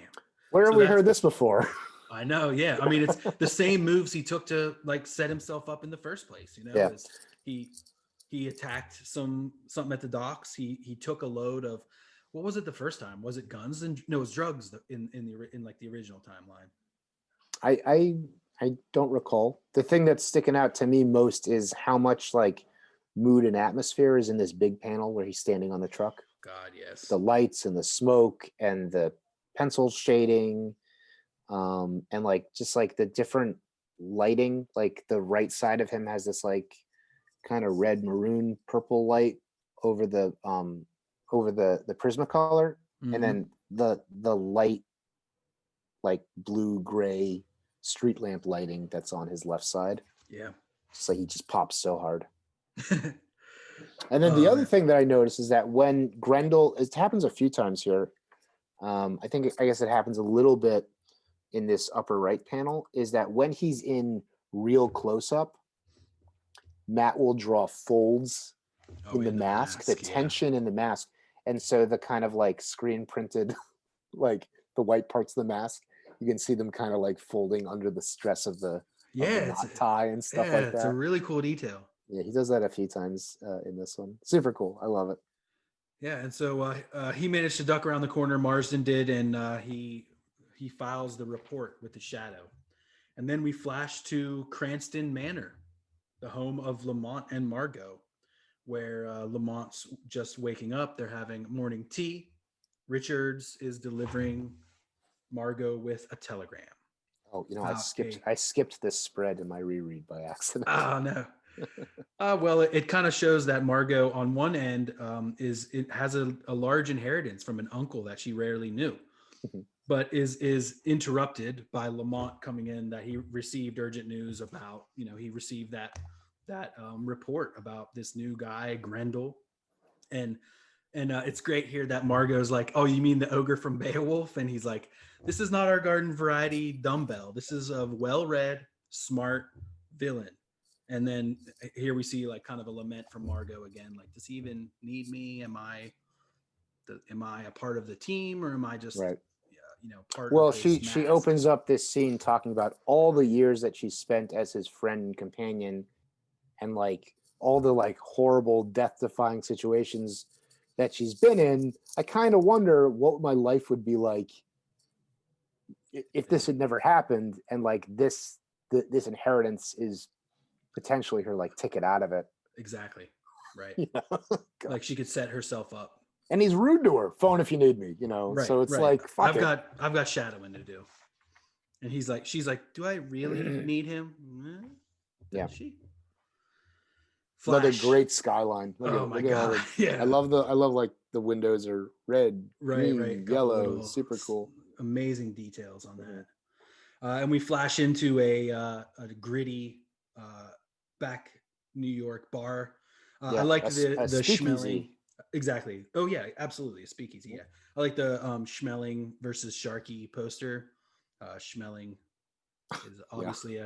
Where have we heard this before? I know. Yeah. I mean, it's the same moves he took to set himself up in the first place. He attacked something at the docks. He took a load of, what was it the first time? Was it guns? And no, it was drugs in the original timeline. I don't recall. The thing that's sticking out to me most is how much mood and atmosphere is in this big panel where he's standing on the truck. God, yes. The lights and the smoke and the pencil shading, and the different lighting. Like the right side of him has this kind of red, maroon, purple light over the Prismacolor, and then the light blue gray street lamp lighting that's on his left side. Yeah, it's like he just pops so hard. And then the other thing that I noticed is that when Grendel, it happens a few times here. I guess it happens a little bit in this upper right panel, is that when he's in real close up, Matt will draw folds in the mask, the tension in the mask. And so the kind of like screen printed, like the white parts of the mask, you can see them kind of like folding under the stress of the knot tie and stuff like that. It's a really cool detail. Yeah, he does that a few times in this one. Super cool. I love it. Yeah, and so he managed to duck around the corner. Marsden did, and he files the report with the shadow. And then we flash to Cranston Manor, the home of Lamont and Margot, where Lamont's just waking up. They're having morning tea. Richards is delivering Margot with a telegram. Oh, I skipped this spread in my reread by accident. Oh no. Well, it kind of shows that Margot on one end has a large inheritance from an uncle that she rarely knew, but is interrupted by Lamont coming in that he received urgent news about, he received that report about this new guy, Grendel. And it's great here that Margot's like, oh, you mean the ogre from Beowulf? And he's like, this is not our garden variety dumbbell. This is a well-read, smart villain. And then here we see like kind of a lament from Margot again. Like, does he even need me? Am I a part of the team, or am I just, part of his mask? She opens up this scene talking about all the years that she spent as his friend and companion, and like all the like horrible death-defying situations that she's been in. I kind of wonder what my life would be like if this had never happened, and like this inheritance is potentially her like ticket out of it. Exactly. Right. Like she could set herself up. And he's rude to her. Phone if you need me, Right, so it's like, fuck I've got shadowing to do. And she's like, do I really need him? Yeah. She. Flash. Another great skyline. My God. I love like the windows are red, green, right. yellow. Super cool. Amazing details on that. And we flash into a gritty back New York bar. I like the Schmeling. Exactly. Oh yeah, absolutely. A speakeasy. Yeah. I like the Schmeling versus Sharkey poster. Schmeling is obviously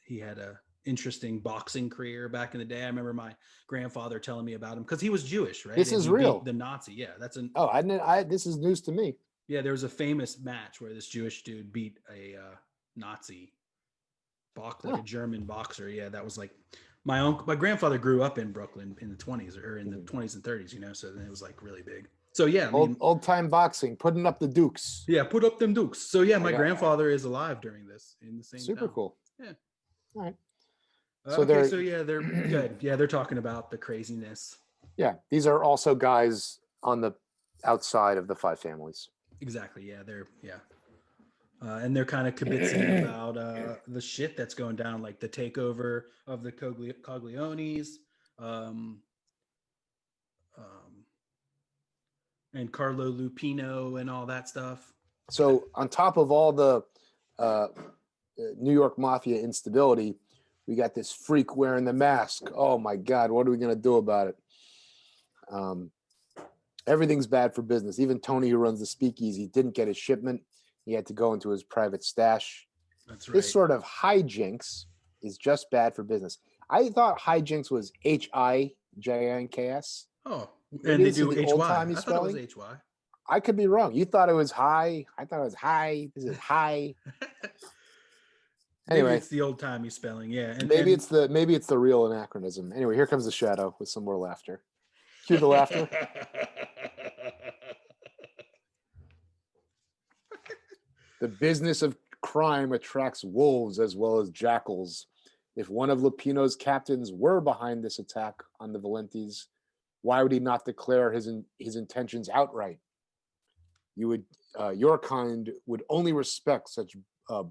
he had a interesting boxing career back in the day. I remember my grandfather telling me about him because he was Jewish, right? This is real. The Nazi. Yeah, that's an. Oh, I didn't. This is news to me. Yeah, there was a famous match where this Jewish dude beat a Nazi a German boxer. Yeah, that was like my grandfather grew up in Brooklyn in the 20s or in the 20s and 30s, so then it was like really big. So yeah, old time boxing, putting up the dukes. Yeah, put up them dukes. So yeah, my grandfather is alive during this in the same Super town. Cool. Yeah. All right. So they're good. Yeah, they're talking about the craziness. Yeah, these are also guys on the outside of the five families. Exactly. Yeah, and they're kind of kibitzing about the shit that's going down, like the takeover of the Cogliones, and Carlo Lupino and all that stuff. So on top of all the New York Mafia instability, we got this freak wearing the mask. Oh my God, what are we going to do about it? Everything's bad for business. Even Tony, who runs the speakeasy, didn't get his shipment. He had to go into his private stash. That's right. This sort of hijinks is just bad for business. I thought hijinks was H-I-J-I-N-K-S. Oh, and they do H-Y. I thought it was H-Y. I could be wrong. You thought it was high. I thought it was high. This is high. Anyway, maybe it's the old timey spelling. Yeah. And, maybe it's the real anachronism. Anyway, here comes the shadow with some more laughter. Cue the laughter. The business of crime attracts wolves as well as jackals. If one of Lupino's captains were behind this attack on the Valentes, why would he not declare his intentions outright? Your kind would only respect such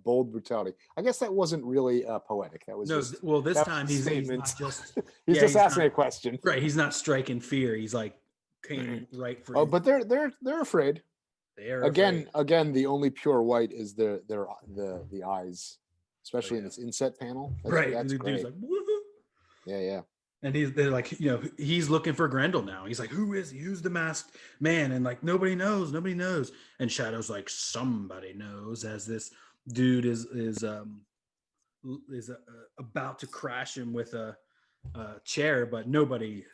bold brutality. I guess that wasn't really poetic. That was this time he's not just he's just asking a question. Right, he's not striking fear. He's like came right for. Oh, but they're afraid. They are again. The only pure white is the eyes, especially in this inset panel. That's great. Like, yeah. And they're like, he's looking for Grendel now. He's like, who is he? Who's the masked man? And like, nobody knows. And Shadow's like, somebody knows, as this dude is about to crash him with a chair, but nobody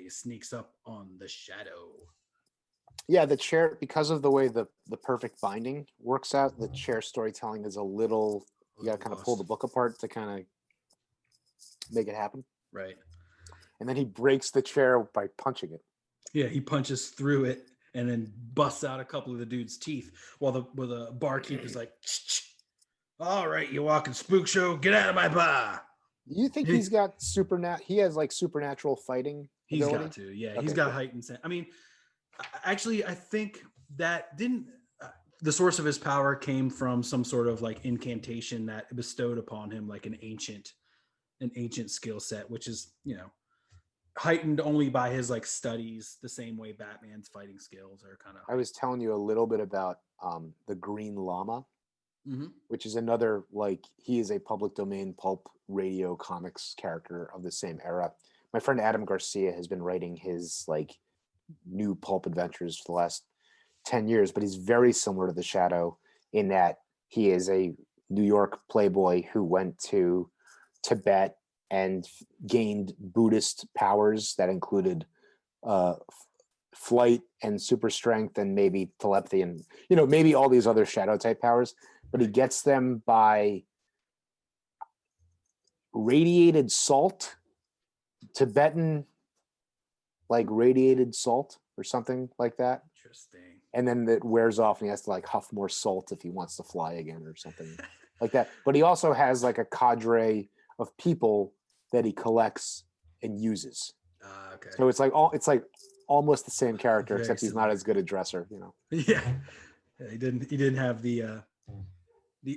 sneaks up on the Shadow. Yeah, the chair, because of the way the perfect binding works out, the chair storytelling is a little, you got to kind of pull the book apart to kind of make it happen. Right. And then he breaks the chair by punching it. Yeah, he punches through it and then busts out a couple of the dude's teeth while the barkeeper's like, all right, you walking spook show, get out of my bar. You think he's got he has like supernatural fighting He's ability? got to, yeah. Okay, he's got cool. heightened sense. I mean, actually, I think that the source of his power came from some sort of like incantation that bestowed upon him like an ancient skill set, which is, heightened only by his like studies, the same way Batman's fighting skills are kind of. I was telling you a little bit about the Green Llama, which is another, like, he is a public domain pulp radio comics character of the same era. My friend Adam Garcia has been writing his like new pulp adventures for the last 10 years, but he's very similar to the Shadow in that he is a New York playboy who went to Tibet and gained Buddhist powers that included flight and super strength and maybe telepathy and maybe all these other Shadow type powers, but he gets them by radiated salt, Tibetan like radiated salt or something like that. Interesting. And then it wears off and he has to like huff more salt if he wants to fly again or something like that. But he also has like a cadre of people that he collects and uses. Okay. So it's like almost the same character, Very except he's not as good a dresser, Yeah. He didn't have the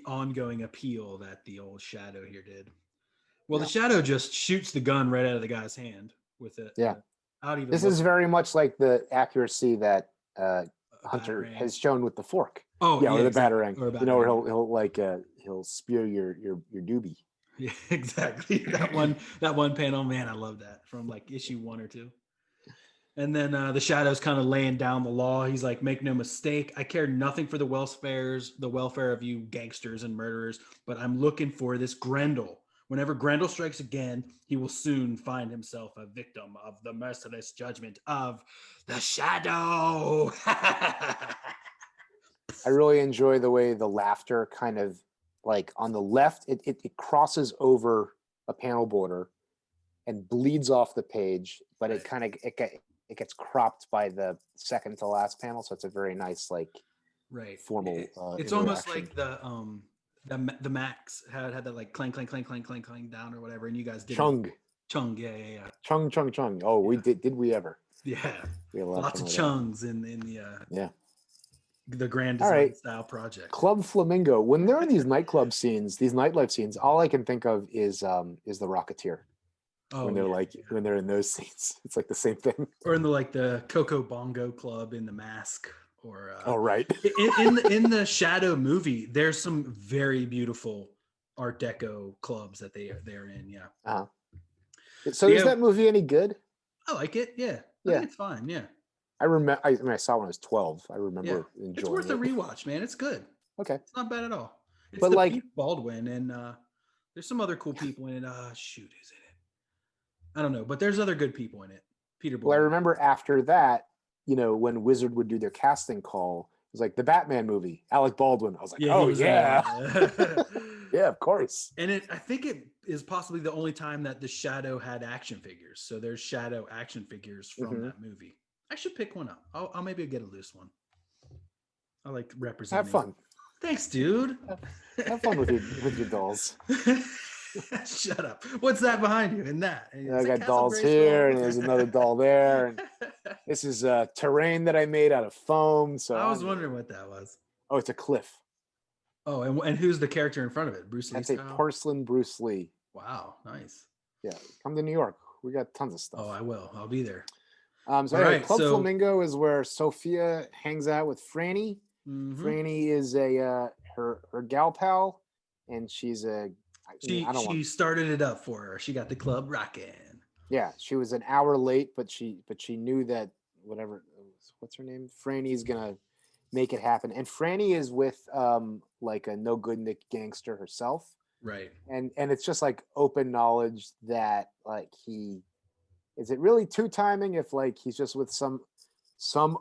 ongoing appeal that the old Shadow here did. Well, the Shadow just shoots the gun right out of the guy's hand with it. Yeah. Out This is very much like the accuracy that Hunter batarang. has shown with the fork. Oh, yeah, or the exactly. batarang. Or a Where batarang. he'll spear your doobie. Yeah, exactly. That one panel, man, I love that from like issue 1 or 2. And then the Shadow's kind of laying down the law. He's like, make no mistake, I care nothing for the welfare of you gangsters and murderers, but I'm looking for this Grendel. Whenever Grendel strikes again, he will soon find himself a victim of the merciless judgment of the Shadow. I really enjoy the way the laughter kind of like on the left, it crosses over a panel border and bleeds off the page, but it kind of it gets cropped by the second to last panel, so it's a very nice like formal. It's almost like the Max had that like clang clang clang clang clang clang down or whatever, and you guys did chung, yeah. Chung. Oh, we did we ever? Yeah, we had lots of chungs in the Grand Design style project. Club Flamingo. When there are these nightclub scenes, these nightlife scenes, all I can think of is the Rocketeer. Oh, when they're when they're in those scenes, it's like the same thing. Or in the Coco Bongo Club in The Mask, or in the Shadow movie, there's some very beautiful Art Deco clubs that they're in. Yeah. Uh-huh. So is that movie any good? I like it. Yeah. I think it's fine. Yeah. I remember. I saw it when I was 12. I remember enjoying it. It's worth a rewatch, man. It's good. Okay. It's not bad at all. It's but like Pete Baldwin and there's some other cool people in it. Shoot, who's in it? I don't know, but there's other good people in it. Peter Baldwin. Well, I remember after that, when Wizard would do their casting call, it was like the Batman movie, Alec Baldwin. I was like, yeah, of course. And I think it is possibly the only time that the Shadow had action figures. So there's Shadow action figures from that movie. I should pick one up. I'll maybe get a loose one. I like representing. Have fun. Thanks, dude. Have fun with your dolls. Shut up. What's that behind you? And that? And I got dolls here, and there's another doll there. And this is terrain that I made out of foam. So I was wondering what that was. Oh, it's a cliff. Oh, and who's the character in front of it? Bruce Lee. That's a porcelain Bruce Lee. Wow, nice. Yeah, come to New York. We got tons of stuff. Oh, I will. I'll be there. Club Flamingo is where Sophia hangs out with Franny. Mm-hmm. Franny is her gal pal, and she's a She started it up for her. She got the club rocking. Yeah, she was an hour late, but she knew that what's her name? Franny's gonna make it happen. And Franny is with like a no good Nick gangster herself. Right. And it's just like open knowledge that like is it really two timing if like he's just with some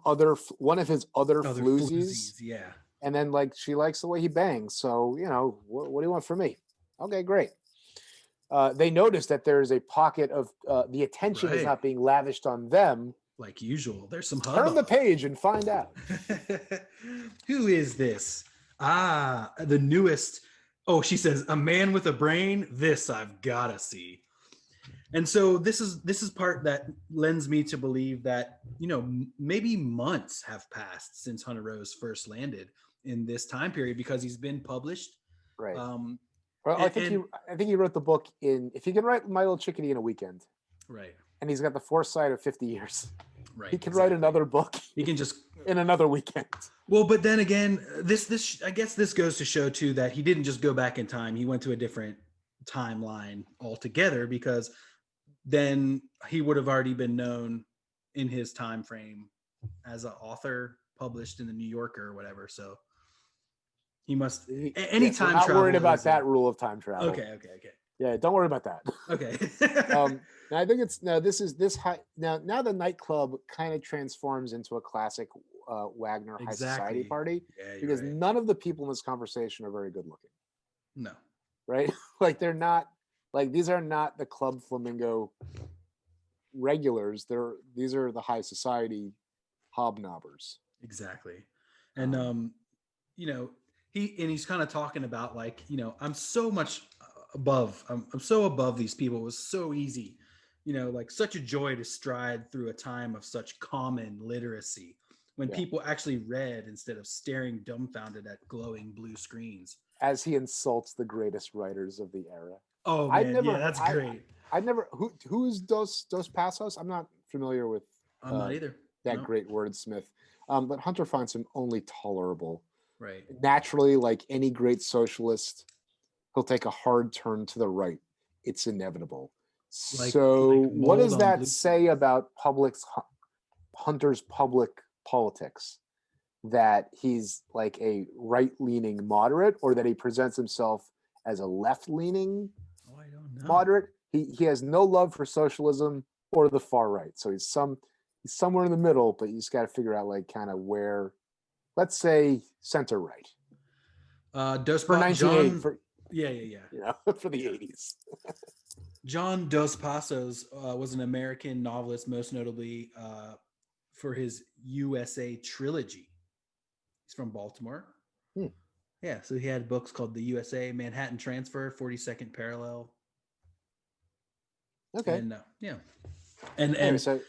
other one of his other floozies? Yeah. And then like she likes the way he bangs. So, what do you want from me? Okay, great. They notice that there's a pocket of the attention is not being lavished on them. Like usual. There's some hubbub. Turn the page and find out. Who is this? The newest. Oh, she says, a man with a brain. This I've gotta see. And so this is part that lends me to believe that, maybe months have passed since Hunter Rose first landed in this time period, because he's been published. Right. I think he wrote the book if he can write My Little Chickadee in a weekend. Right. And he's got the foresight of 50 years. Right. He can write another book. He can just in another weekend. Well, but then again, this I guess this goes to show too that he didn't just go back in time. He went to a different timeline altogether, because then he would have already been known in his time frame as an author published in the New Yorker or whatever. So he must any time not travel. Worried about that rule of time travel. Okay. Yeah, don't worry about that. Okay. Now I think now the nightclub kind of transforms into a classic Wagner high society party, because none of the people in this conversation are very good looking. No. Right? Like they're not these are not the Club Flamingo regulars. These are the high society hobnobbers. Exactly. And he's kind of talking about like, I'm so much above. I'm so above these people. It was so easy, like such a joy to stride through a time of such common literacy when people actually read instead of staring dumbfounded at glowing blue screens. As he insults the greatest writers of the era. Oh man, that's great. I never. Who's Dos Passos? I'm not familiar with. I'm not either. That great wordsmith, but Hunter finds him only tolerable. Right. Naturally, like any great socialist, he'll take a hard turn to the right. It's inevitable. What does that say about Hunter's public politics? That he's like a right-leaning moderate, or that he presents himself as a left-leaning moderate? He has no love for socialism or the far right. So he's somewhere in the middle, but you just got to figure out like kind of where, let's say center right. For 1980. For the 80s. John Dos Passos was an American novelist, most notably for his USA trilogy. He's from Baltimore. Yeah, so he had books called The USA, Manhattan Transfer, 42nd Parallel. Okay. And so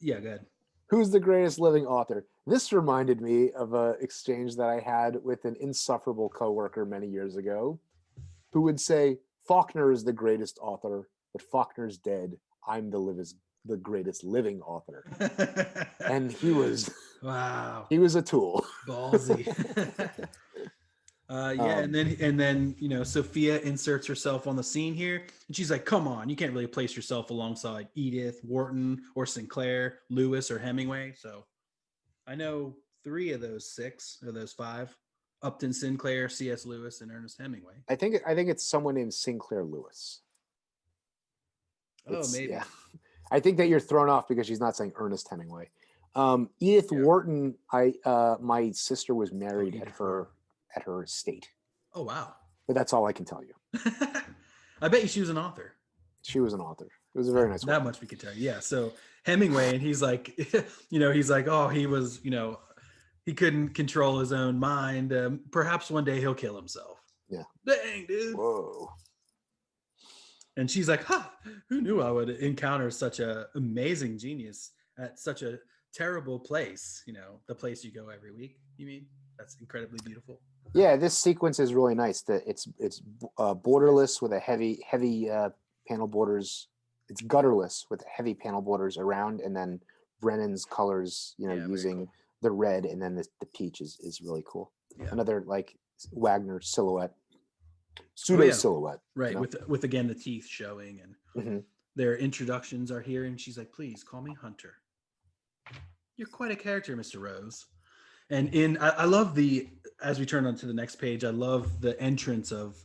go ahead. Who's the greatest living author? This reminded me of an exchange that I had with an insufferable coworker many years ago, who would say, Faulkner is the greatest author, but Faulkner's dead. I'm the greatest living author. And he was he was a tool. Ballsy. And then Sophia inserts herself on the scene here, and she's like, come on, you can't really place yourself alongside Edith Wharton or Sinclair, Lewis or Hemingway. So I know 3 of those 6 or those 5: Upton Sinclair, C.S. Lewis, and Ernest Hemingway. I think it's someone named Sinclair Lewis. Maybe. Yeah. I think that you're thrown off because she's not saying Ernest Hemingway. Edith Wharton, my sister was married at her estate. Oh wow! But that's all I can tell you. I bet you she was an author. She was an author. It was a very nice. That much we could tell you. Yeah. So Hemingway, and he's like, oh, he was, he couldn't control his own mind. Perhaps one day he'll kill himself. Yeah. Dang, dude. Whoa. And she's like, who knew I would encounter such a amazing genius at such a terrible place? The place you go every week. You mean? That's incredibly beautiful. Yeah, this sequence is really nice. It's borderless with a heavy panel borders. It's gutterless with heavy panel borders around, and then Brennan's colors, using cool. The red, and then the peach is really cool. Yeah. Another like Wagner silhouette. pseudo silhouette. Right, you know? with again the teeth showing, and their introductions are here, and she's like, "Please call me Hunter. You're quite a character, Mr. Rose." And I love as we turn on to the next page, I love the entrance of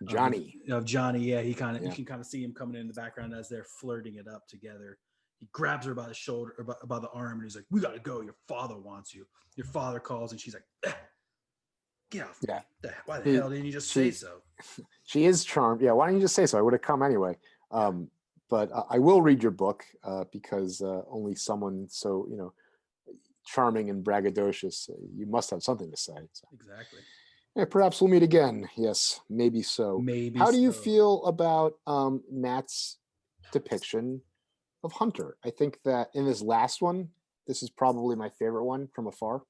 Johnny. Of Johnny. Yeah, you can kind of see him coming in the background as they're flirting it up together. He grabs her by the shoulder, or by the arm, and he's like, "We got to go. Your father wants you." Your father calls, and she's like, "Get off. Yeah. Why the hell didn't you just say so?" She is charmed. Yeah, why didn't you just say so? I would have come anyway. But I will read your book because only someone so, charming and braggadocious, you must have something to say. So. Exactly. Yeah, perhaps we'll meet again. Yes, maybe so. Maybe. How do you feel about Matt's depiction of Hunter? I think that in this last one, this is probably my favorite one from afar.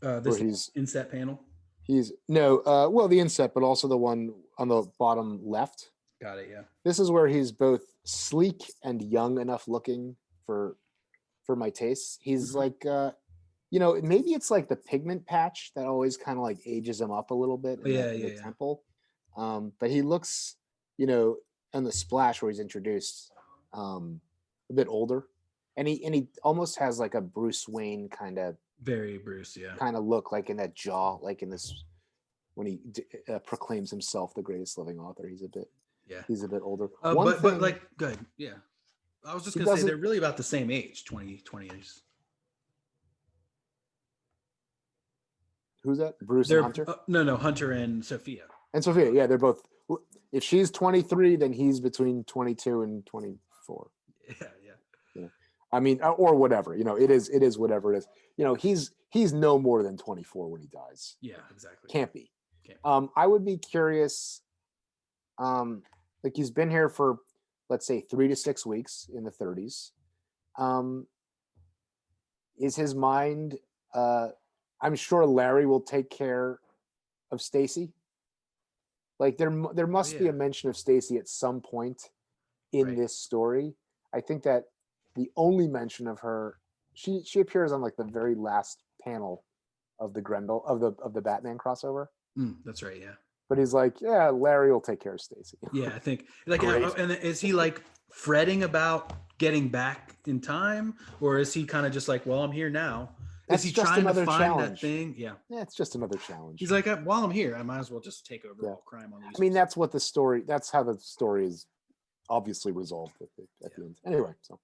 This inset panel. The inset, but also the one on the bottom left. Got it. Yeah. This is where he's both sleek and young enough looking for my tastes. He's like, maybe it's like the pigment patch that always kind of like ages him up a little bit in the temple. But he looks, on the splash where he's introduced, a bit older, and he almost has like a Bruce Wayne kind of very Bruce, kind of look, like in that jaw, like in this when he proclaims himself the greatest living author. He's a bit older. But like, good, yeah. I was just gonna say they're really about the same age, 20 years. Who's that? Bruce and Hunter? No, Hunter and Sophia. And Sophia, yeah, they're both. If she's 23, then he's between 22 and 24. Yeah. I mean, or whatever. It is whatever it is. He's no more than 24 when he dies. Yeah, exactly. Can't be. I would be curious. Like he's been here for, let's say, 3 to 6 weeks in the 30s. Is his mind? I'm sure Larry will take care of Stacy. Like there must be a mention of Stacy at some point in this story. I think that the only mention of her, she appears on like the very last panel of the Grendel of the Batman crossover. That's right, yeah. But he's like, yeah, Larry will take care of Stacy. Yeah, I think like, and is he like fretting about getting back in time, or is he kind of just like, well, I'm here now? Is he trying to find that thing? Yeah, it's just another challenge. He's like, while I'm here, I might as well just take over all crime on these. I mean, that's how the story is obviously resolved at the end. Anyway, so.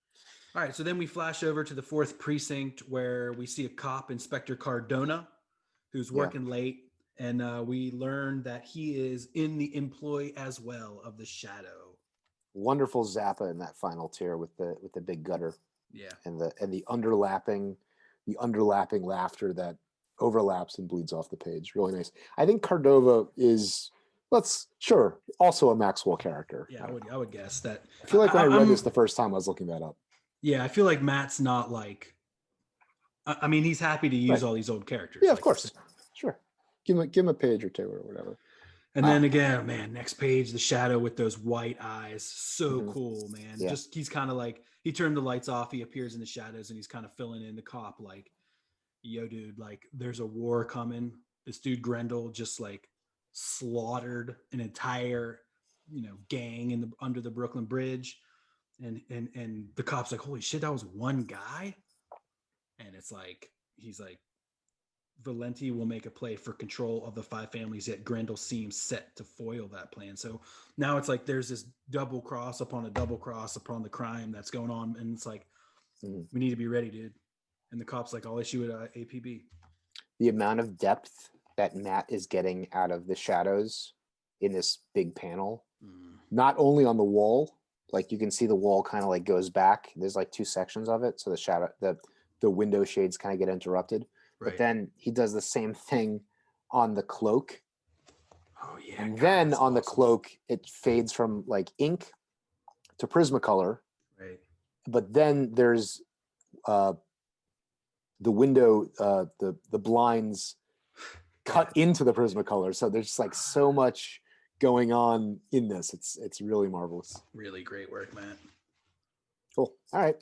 All right, so then we flash over to the 4th precinct where we see a cop, Inspector Cardona, who's working late, and we learn that he is in the employ as well of the Shadow. Wonderful Zappa in that final tier with the big gutter. Yeah, and the underlapping laughter that overlaps and bleeds off the page. Really nice. I think Cardova is also a Maxwell character. Yeah, I would guess that. I feel like when I read this the first time, I was looking that up. Yeah, I feel like Matt's not like. I mean, he's happy to use all these old characters. Yeah, of course. Sure. Give him a page or two or whatever. And then again, man, next page, the Shadow with those white eyes. So cool, man. Yeah. Just he's kind of like, he turned the lights off, he appears in the shadows, and he's kind of filling in the cop like, yo, dude, like there's a war coming. This dude Grendel just like slaughtered an entire, gang under the Brooklyn Bridge. And the cop's like, holy shit, that was one guy? And it's like, he's like, Valente will make a play for control of the 5 families, yet Grendel seems set to foil that plan. So now it's like there's this double cross upon the crime that's going on, and it's like we need to be ready, dude. And the cop's like, I'll issue it APB. The amount of depth that Matt is getting out of the shadows in this big panel, not only on the wall, like you can see the wall kind of like goes back. There's like 2 sections of it, so the shadow, the window shades kind of get interrupted. Right. But then he does the same thing on the cloak. Oh yeah. And then on the cloak, it fades from like ink to Prismacolor. Right. But then there's the window, the blinds cut into the Prismacolor. So there's like so much going on in this. It's really marvelous. Really great work, Matt. Cool. All right.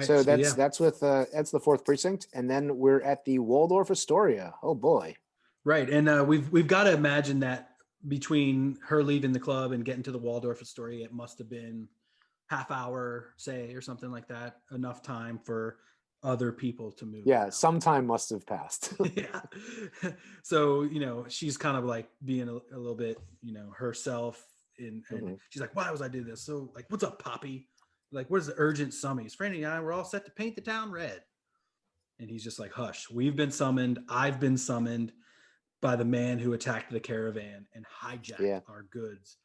So that's with that's the 4th precinct, and then we're at the Waldorf Astoria. Oh boy. Right, and we've got to imagine that between her leaving the club and getting to the Waldorf Astoria, it must have been half hour, say, or something like that. Enough time for other people to move. Yeah, around. some time must have passed. Yeah. So, you know, she's kind of like being a little bit, you know, herself. And she's like, why was I doing this? So, like, what's up, Poppy? Like, what is the urgent summons? Franny and I were all set to paint the town red. And he's just like, hush, we've been summoned. I've been summoned by the man who attacked the caravan and hijacked our goods.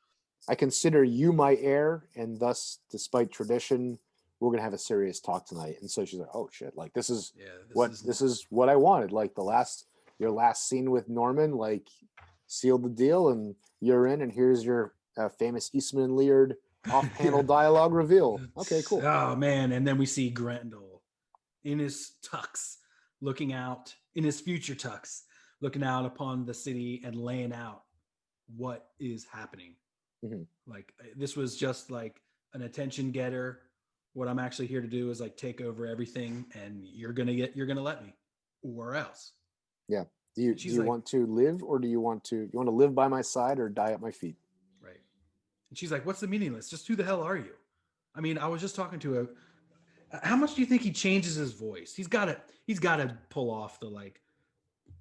I consider you my heir, and thus, despite tradition, we're gonna have a serious talk tonight. And so she's like, oh shit, like this is what I wanted. Like your last scene with Norman, like sealed the deal, and you're in, and here's your famous Eastman and Leard off-panel dialogue reveal. Okay, cool. Oh man, and then we see Grendel in his tux, looking out in his future tux, looking out upon the city and laying out what is happening. Like, this was just like an attention getter. What I'm actually here to do is like take over everything, and you're gonna let me, or else. Yeah. Do you want to live, or do you want to live by my side or die at my feet? Right. And she's like, what's the meaningless? Just who the hell are you? I mean, I was just talking to how much do you think he changes his voice? He's got to pull off the like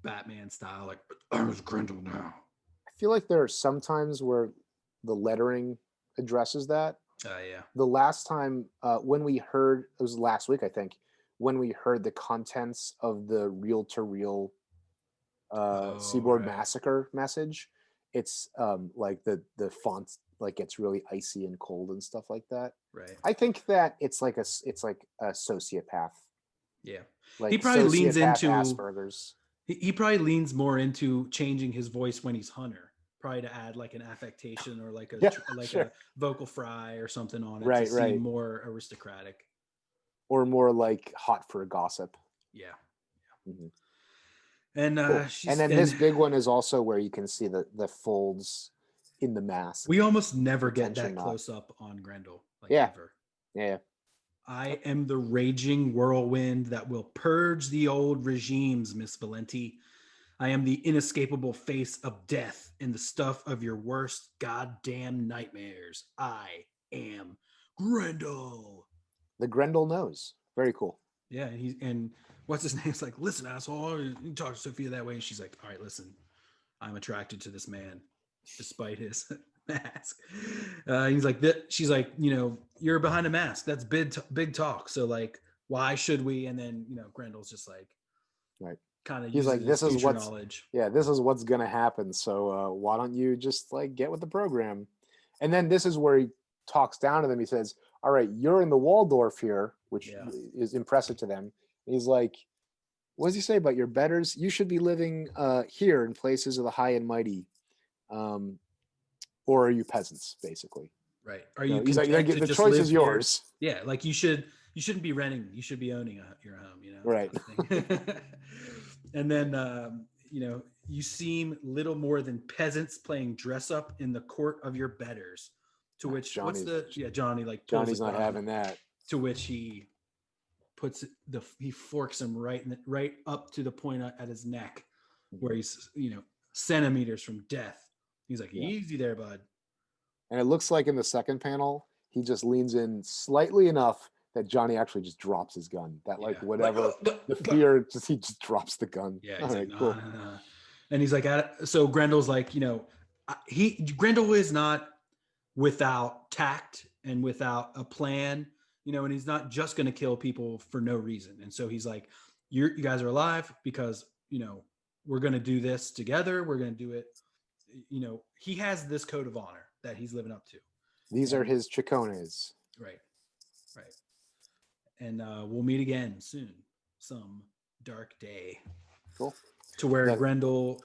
Batman style, like, I was Grendel now. I feel like there are some times where the lettering addresses that. Yeah. The last time when we heard, it was last week, I think, when we heard the contents of the reel-to-reel seaboard massacre message, it's like the font like gets really icy and cold and stuff like that. Right. I think that it's like a sociopath. Yeah. Like he probably leans into Asperger's. He probably leans more into changing his voice when he's Hunter, probably to add like an affectation or like a vocal fry or something on it to seem more aristocratic, or more like hot for gossip. Yeah. Mm-hmm. And cool. And then this big one is also where you can see the folds in the mask. We almost never get that close up on Grendel. Like, ever. Yeah. I am the raging whirlwind that will purge the old regimes, Miss Valente. I am the inescapable face of death and the stuff of your worst goddamn nightmares. I am Grendel. The Grendel nose. Very cool. Yeah, and what's his name? It's like, listen, asshole, you talk to Sophia that way. And she's like, all right, listen, I'm attracted to this man, despite his mask. He's like, she's like, you know, you're behind a mask. That's big talk. So like, why should we? And then, you know, Grendel's just like, right. Kind of, he's like, this is what's knowledge. Yeah, this is what's gonna happen. So why don't you just like get with the program? And then this is where he talks down to them. He says, all right, you're in the Waldorf here, which is impressive to them. And he's like, what does he say about your betters? You should be living here in places of the high and mighty. Or are you peasants, basically? Right. Are you? He's like, the choice is yours. Here? Yeah, like you shouldn't be renting. You should be owning your home. You know. Right. Kind of and then you know, you seem little more than peasants playing dress up in the court of your betters. To which Johnny's not having that. To which he puts he forks him right up to the point at his neck, where he's, you know, centimeters from death. He's like, easy there, bud. And it looks like in the second panel, he just leans in slightly enough that Johnny actually just drops his gun. That like whatever the fear, he just drops the gun. Yeah, he's like, cool. Nah. And he's like, so Grendel's like, you know, Grendel is not without tact and without a plan, you know, and he's not just going to kill people for no reason. And so he's like, you guys are alive because, you know, we're going to do this together. We're going to do it. You know, he has this code of honor that he's living up to. These are his chicones. Right. And we'll meet again soon, some dark day. Cool. To where Grendel,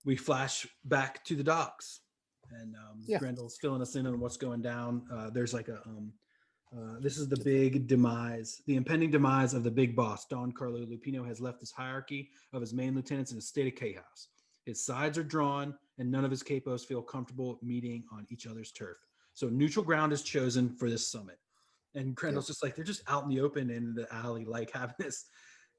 we flash back to the docks, and Grendel's filling us in on what's going down. There's like this is the big demise, the impending demise of the big boss. Don Carlo Lupino has left his hierarchy of his main lieutenants in a state of chaos. His sides are drawn, and none of his capos feel comfortable meeting on each other's turf. So neutral ground is chosen for this summit. And Grendel's just like, they're just out in the open in the alley, like having this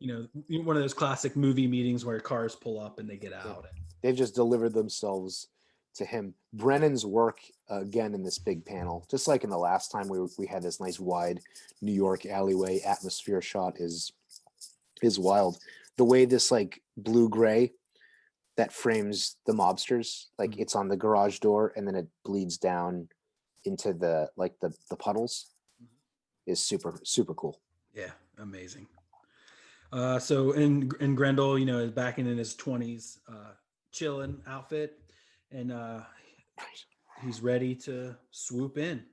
one of those classic movie meetings where cars pull up and they get out. They've just delivered themselves to him. Brennan's work, again, in this big panel, just like in the last time we had this nice wide New York alleyway atmosphere shot is wild. The way this like blue-gray that frames the mobsters, like it's on the garage door and then it bleeds down into the puddles is super, super cool. Yeah, amazing. So in Grendel, is back in his 20s, chilling outfit, and he's ready to swoop in.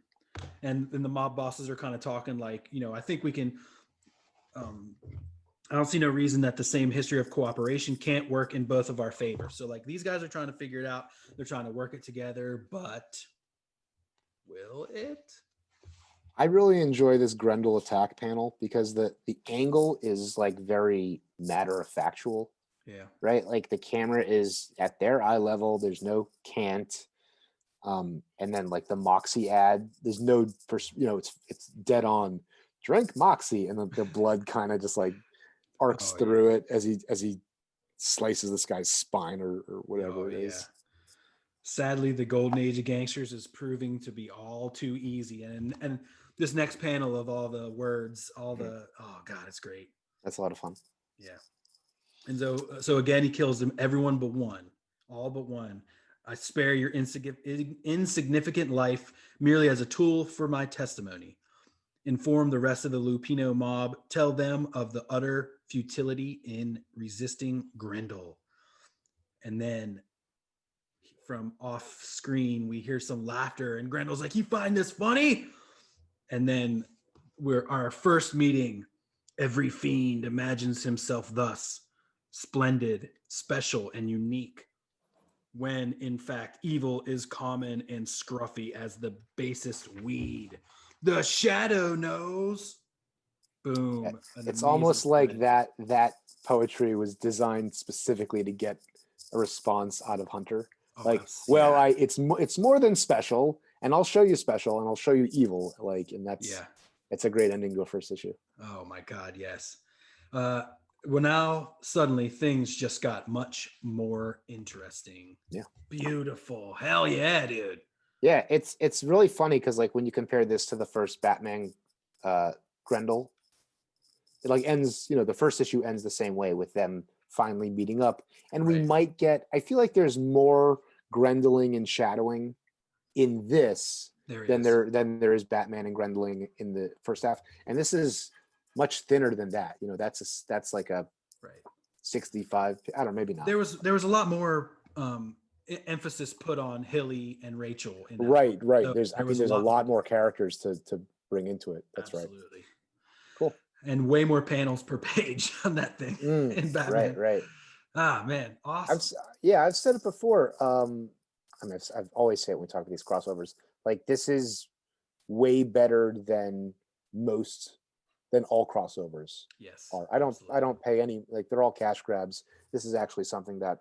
And then the mob bosses are kind of talking like, I think we can. I don't see no reason that the same history of cooperation can't work in both of our favor. So like these guys are trying to figure it out. They're trying to work it together, but will it? I really enjoy this Grendel attack panel because the angle is like very matter of factual. Yeah. Right. Like the camera is at their eye level. There's no can't. And then like the Moxie ad, there's no, it's dead on. Drink Moxie, and the blood kind of just like arcs through it as he slices this guy's spine or whatever it is. Sadly, the golden age of gangsters is proving to be all too easy, and this next panel of all the words, it's great. That's a lot of fun. Yeah. And so again, he kills them, everyone but one, all but one. I spare your insignificant life merely as a tool for my testimony. Inform the rest of the Lupino mob. Tell them of the utter futility in resisting Grendel. And then from off screen, we hear some laughter, and Grendel's like, "You find this funny?" And then our first meeting. Every fiend imagines himself thus, splendid, special, and unique, when in fact evil is common and scruffy as the basest weed. The shadow knows. Boom. It's almost like that poetry was designed specifically to get a response out of Hunter. It's more than special, and I'll show you special, and I'll show you evil. It's a great ending to a first issue. Oh my God, yes. Well, now suddenly things just got much more interesting. Yeah. Beautiful. Hell yeah, dude. Yeah, it's really funny because like when you compare this to the first Batman Grendel, it like ends, the first issue ends the same way with them finally meeting up. And we might get, I feel like there's more Grendeling and shadowing in this than there is Batman and Grendeling in the first half. And this is much thinner than that. That's like a 65, I don't know, maybe not. There was a lot more emphasis put on Hilly and Rachel. Right. So there's a lot more characters to bring into it. That's absolutely. Right. Cool. And way more panels per page on that thing in Batman. Right. Ah, man, awesome. I've said it before. I've always say it when we talk about these crossovers. Like this is way better than all crossovers. Yes. Are. I don't pay any, like they're all cash grabs. This is actually something that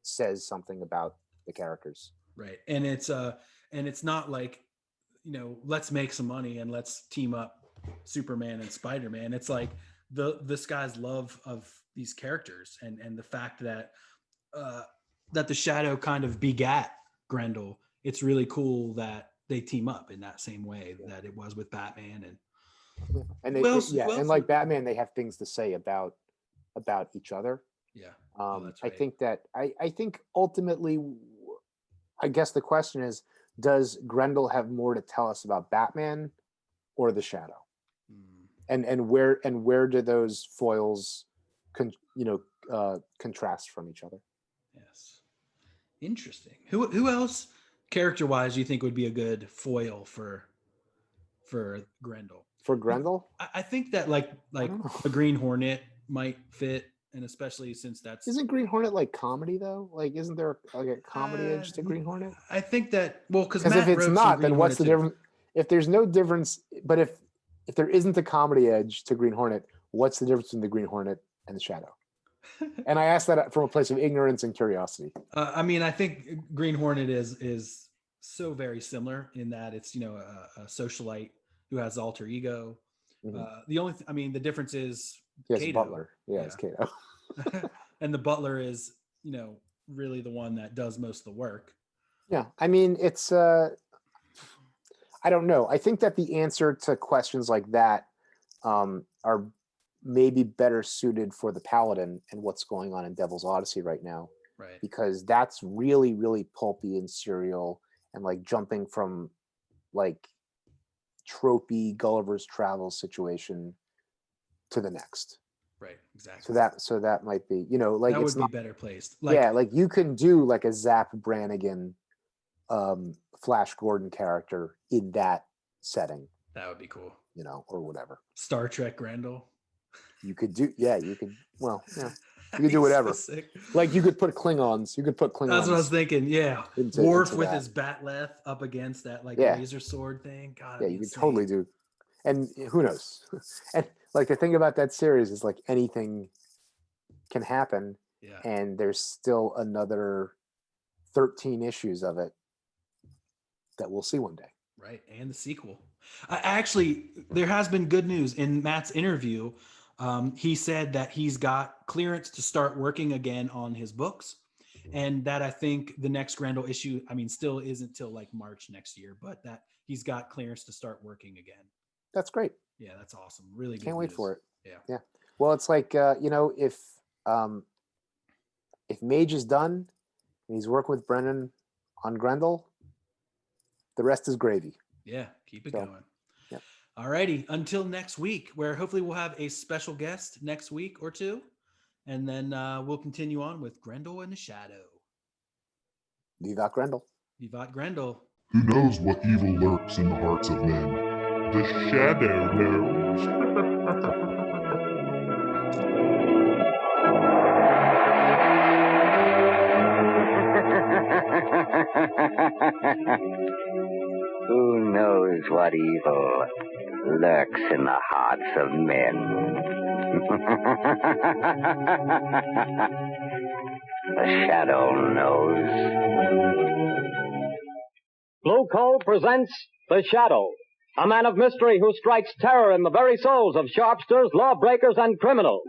says something about the characters. Right. And it's not like, let's make some money and let's team up Superman and Spider-Man. It's like this guy's love of these characters and the fact that the Shadow kind of begat Grendel. It's really cool that they team up in that same way that it was with Batman and like Batman, they have things to say about each other. Yeah. I think that I think ultimately, I guess the question is, does Grendel have more to tell us about Batman or the Shadow? And where do those foils contrast from each other? Yes. Interesting. Who else character-wise do you think would be a good foil for Grendel? For Grendel? I think that like a Green Hornet might fit, and especially since isn't Green Hornet like comedy though? Like, isn't there like a comedy edge to Green Hornet? I think that because if it's not, then what's the difference? If there's no difference, but if there isn't a comedy edge to Green Hornet, what's the difference between the Green Hornet and the Shadow? And I ask that from a place of ignorance and curiosity. I think Green Hornet is so very similar in that it's a socialite who has alter ego. Mm-hmm. The difference is Yes, Kato. butler. Yeah, it's Kato. And the butler is, really the one that does most of the work. Yeah, I mean, it's I don't know. I think that the answer to questions like that are maybe better suited for the Paladin and what's going on in Devil's Odyssey right now. Right. Because that's really, really pulpy and serial and like jumping from like tropey Gulliver's Travel situation to the next. Right. Exactly. So that might be, like that it's would be not, better placed. like you can do like a Zap Brannigan Flash Gordon character in that setting. That would be cool. Or whatever. Star Trek Grendel. You could do, you could do whatever. So like you could put Klingons. That's what I was thinking. Yeah. Worf with his batleth up against that laser sword thing. God, yeah, you could totally do. And who knows? And like the thing about that series is like anything can happen. Yeah. And there's still another 13 issues of it that we'll see one day. Right. And the sequel. Actually, there has been good news in Matt's interview. He said that he's got clearance to start working again on his books, and that I think the next Grendel issue, still isn't till like March next year, but that he's got clearance to start working again. That's great. Yeah, that's awesome. Really good. Can't wait for it. Yeah. Well, it's like if Mage is done and he's working with Brennan on Grendel, the rest is gravy. Yeah, keep it going. Yep. All righty. Until next week, where hopefully we'll have a special guest next week or two. And then we'll continue on with Grendel in the Shadow. Vivat Grendel. Vivat Grendel. Who knows what evil lurks in the hearts of men? The Shadow knows. Who knows what evil lurks in the hearts of men? The Shadow knows. Blue Coal presents The Shadow, a man of mystery who strikes terror in the very souls of sharpsters, lawbreakers, and criminals.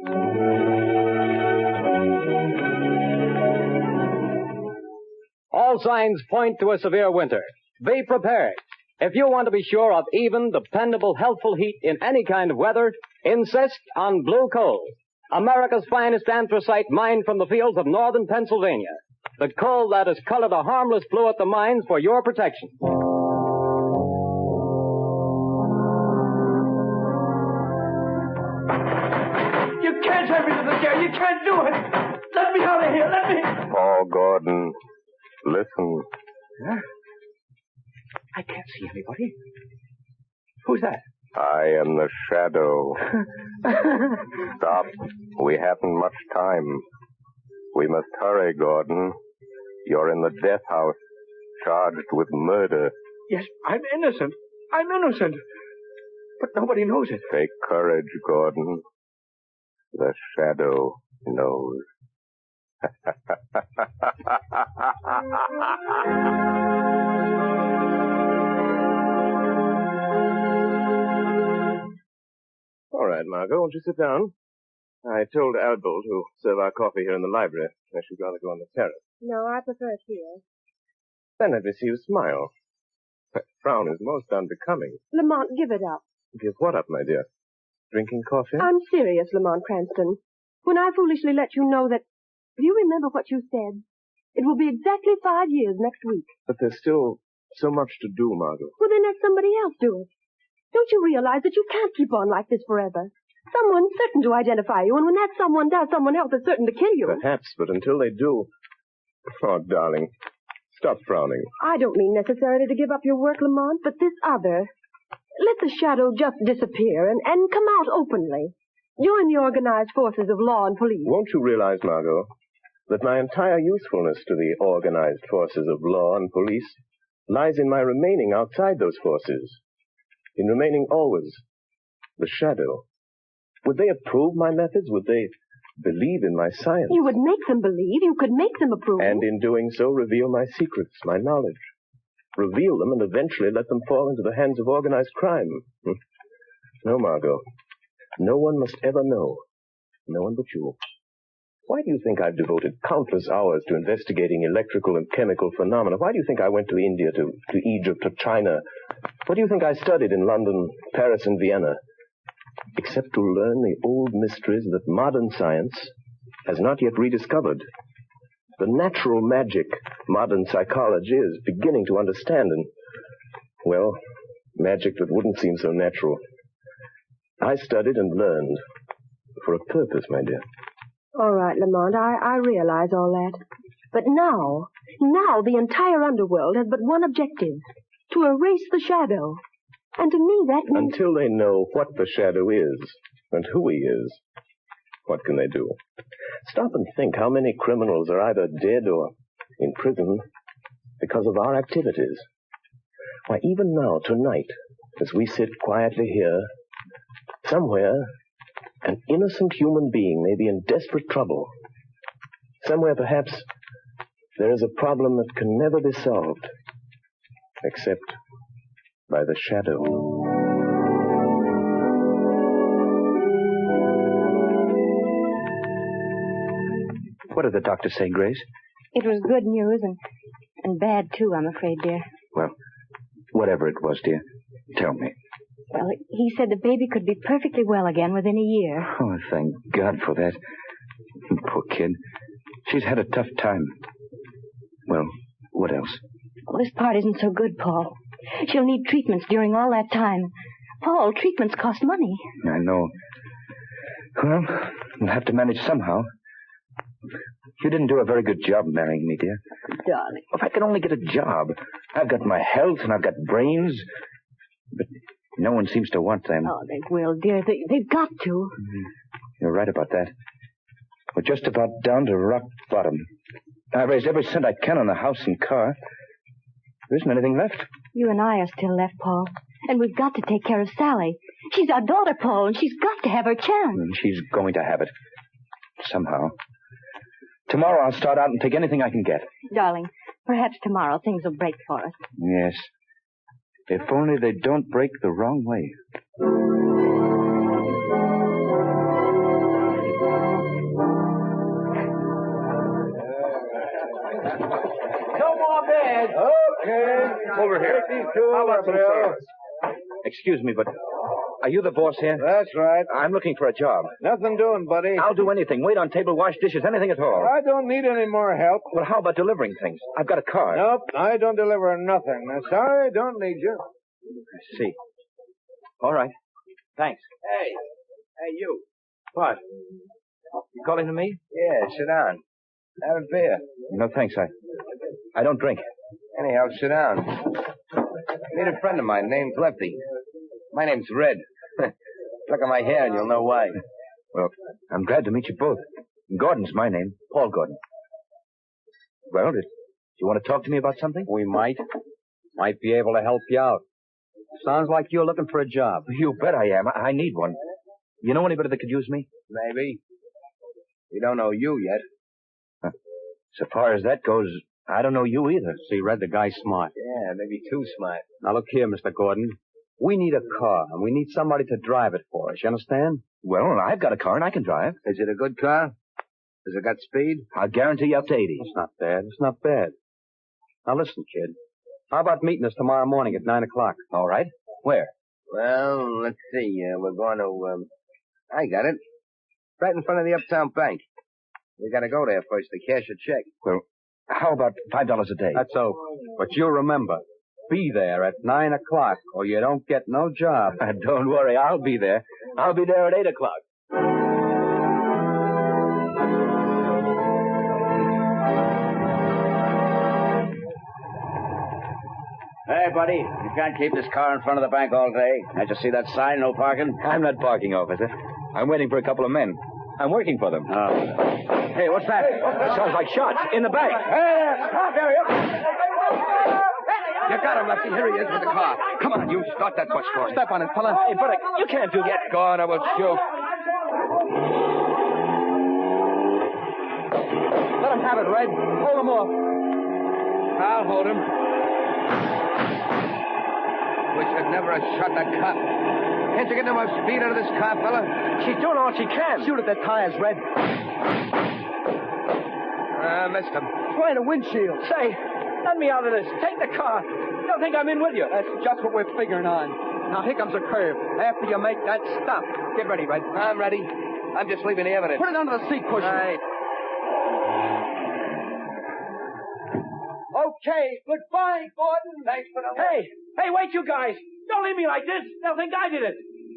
All signs point to a severe winter. Be prepared. If you want to be sure of even, dependable, healthful heat in any kind of weather, insist on Blue Coal, America's finest anthracite mined from the fields of northern Pennsylvania. The coal that is colored a harmless blue at the mines for your protection. You can't have me to the chair. You can't do it. Let me out of here. Let me. Paul Gordon, listen. Huh? I can't see anybody. Who's that? I am the Shadow. Stop. We haven't much time. We must hurry, Gordon. You're in the death house, charged with murder. Yes, I'm innocent. I'm innocent. But nobody knows it. Take courage, Gordon. The Shadow knows. All right, Margot, won't you sit down? I told Albert to serve our coffee here in the library. I should rather go on the terrace. No, I prefer it here. Then let me see you smile. That frown is most unbecoming. Lamont, give it up. Give what up, my dear? Drinking coffee? I'm serious, Lamont Cranston. When I foolishly let you know that... Do you remember what you said? It will be exactly 5 years next week. But there's still so much to do, Margot. Well, then let somebody else do it. Don't you realize that you can't keep on like this forever? Someone's certain to identify you, and when that someone does, someone else is certain to kill you. Perhaps, but until they do... Oh, darling, stop frowning. I don't mean necessarily to give up your work, Lamont, but this other. Let the Shadow just disappear and come out openly. Join the organized forces of law and police. Won't you realize, Margot, that my entire usefulness to the organized forces of law and police lies in my remaining outside those forces, in remaining always the Shadow? Would they approve my methods? Would they believe in my science? You would make them believe. You could make them approve. And in doing so, reveal my secrets, my knowledge. Reveal them and eventually let them fall into the hands of organized crime. No, Margot. No one must ever know No one but you. Why do you think I've devoted countless hours to investigating electrical and chemical phenomena? Why do you think I went to India, to Egypt, to China? What do you think I studied in London, Paris, and Vienna? Except to learn the old mysteries that modern science has not yet rediscovered. The natural magic modern psychology is beginning to understand, and, well, magic that wouldn't seem so natural. I studied and learned for a purpose, my dear. All right, Lamont, I realize all that. But now the entire underworld has but one objective, to erase the shadow. And to me that means... Until they know what the shadow is and who he is, what can they do? Stop and think how many criminals are either dead or in prison because of our activities. Why, even now, tonight, as we sit quietly here, somewhere, an innocent human being may be in desperate trouble. Somewhere, perhaps, there is a problem that can never be solved, except by the shadow. What did the doctor say, Grace? It was good news and bad, too, I'm afraid, dear. Well, whatever it was, dear, tell me. Well, he said the baby could be perfectly well again within a year. Oh, thank God for that. Poor kid. She's had a tough time. Well, what else? Well, this part isn't so good, Paul. She'll need treatments during all that time. Paul, treatments cost money. I know. Well, we'll have to manage somehow. You didn't do a very good job marrying me, dear. Darling. If I could only get a job. I've got my health and I've got brains. But no one seems to want them. Oh, they will, dear. They've got to. You're right about that. We're just about down to rock bottom. I raised every cent I can on the house and car. There isn't anything left. You and I are still left, Paul. And we've got to take care of Sally. She's our daughter, Paul, and she's got to have her chance. And she's going to have it. Somehow. Tomorrow I'll start out and take anything I can get. Darling, perhaps tomorrow things will break for us. Yes. If only they don't break the wrong way. No more beds. Okay. Over here. Take these two How about over, some Bill. chairs? Excuse me, but are you the boss here? That's right. I'm looking for a job. Nothing doing, buddy. I'll do anything. Wait on table, wash dishes, anything at all. I don't need any more help. Well, how about delivering things? I've got a car. Nope, I don't deliver nothing. Sorry, don't need you. I see. All right. Thanks. Hey, you. What? You calling to me? Yeah, sit down. Have a beer. No, thanks. I don't drink. Anyhow, sit down. Meet a friend of mine named Lefty. My name's Red. Look at my hair and you'll know why. Well, I'm glad to meet you both. Gordon's my name. Paul Gordon. Well, do you want to talk to me about something? We might be able to help you out. Sounds like you're looking for a job. You bet I am. I need one. You know anybody that could use me? Maybe. We don't know you yet. So far as that goes, I don't know you either. See, Red, the guy's smart. Yeah, maybe too smart. Now, look here, Mr. Gordon. We need a car, and we need somebody to drive it for us. You understand? Well, I've got a car, and I can drive. Is it a good car? Has it got speed? I'll guarantee you up to 80. It's not bad. It's not bad. Now, listen, kid. How about meeting us tomorrow morning at 9 o'clock? All right. Where? Well, let's see. We're going to, I got it. Right in front of the Uptown Bank. We gotta go there first to cash a check. Well, how about $5 a day? That's so. But you remember, be there at 9 o'clock or you don't get no job. Don't worry, I'll be there. I'll be there at 8 o'clock. Hey, buddy, you can't keep this car in front of the bank all day. Can't you see that sign, no parking? I'm not parking, officer. I'm waiting for a couple of men. I'm working for them. Hey, what's that? Sounds like shots in the bank. Hey, stop there, you. You got him, Lefty. Here he is with the car. Come on, you start that bus for us. Step on it, fella. Hey, buddy, you can't do that. Go on, I will shoot. Let him have it, Red. Hold him off. I'll hold him. Wish I'd never have shot that cop. Can't you get no more speed out of this car, fella? She's doing all she can. Shoot at the tires, Red. Missed him. Right a windshield. Say, let me out of this. Take the car. They'll think I'm in with you. That's just what we're figuring on. Now, here comes a curve. After you make that stop, get ready, Red. I'm ready. I'm just leaving the evidence. Put it under the seat cushion. Right. Okay, goodbye, Gordon. Thanks for the... Hey, wait, you guys. Don't leave me like this. They'll think I did it.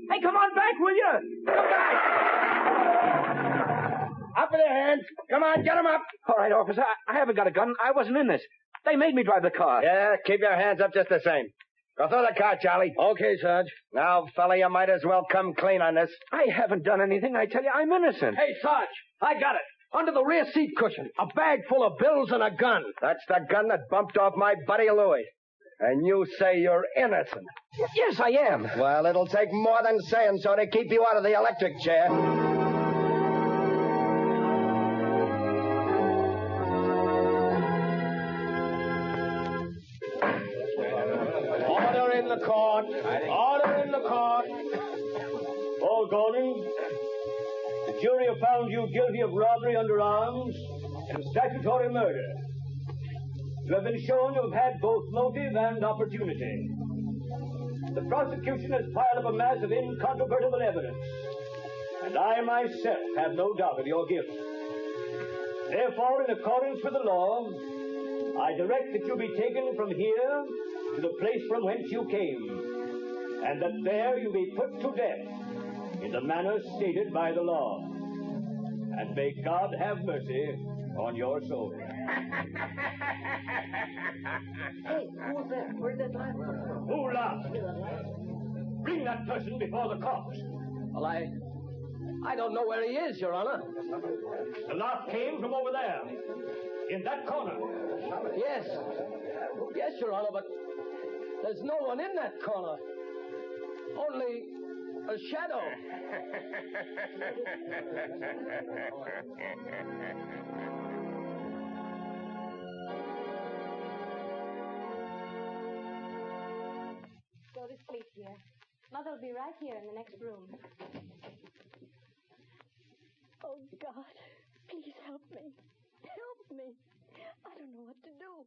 Hey, come on back, will you? Come back. Up with your hands. Come on, get them up. All right, officer. I haven't got a gun. I wasn't in this. They made me drive the car. Yeah, keep your hands up just the same. Go through the car, Charlie. Okay, Sarge. Now, fella, you might as well come clean on this. I haven't done anything. I tell you, I'm innocent. Hey, Sarge, I got it. Under the rear seat cushion. A bag full of bills and a gun. That's the gun that bumped off my buddy Louis. And you say you're innocent. Yes, I am. Well, it'll take more than saying so to keep you out of the electric chair. Order in the court. Order in the court. Paul Gordon, the jury have found you guilty of robbery under arms and statutory murder. You have been shown to have had both motive and opportunity. The prosecution has piled up a mass of incontrovertible evidence, and I myself have no doubt of your guilt. Therefore, in accordance with the law, I direct that you be taken from here to the place from whence you came, and that there you be put to death in the manner stated by the law. And may God have mercy on your soul. Hey, who was that? Where did that laugh come from? Who laughed? Bring that person before the court. Well, I don't know where he is, Your Honor. The laugh came from over there, in that corner. Yes. Yes, Your Honor, but there's no one in that corner. Only a shadow. Go to sleep, dear. Mother'll be right here in the next room. Oh, God. Please help me. Help me. I don't know what to do.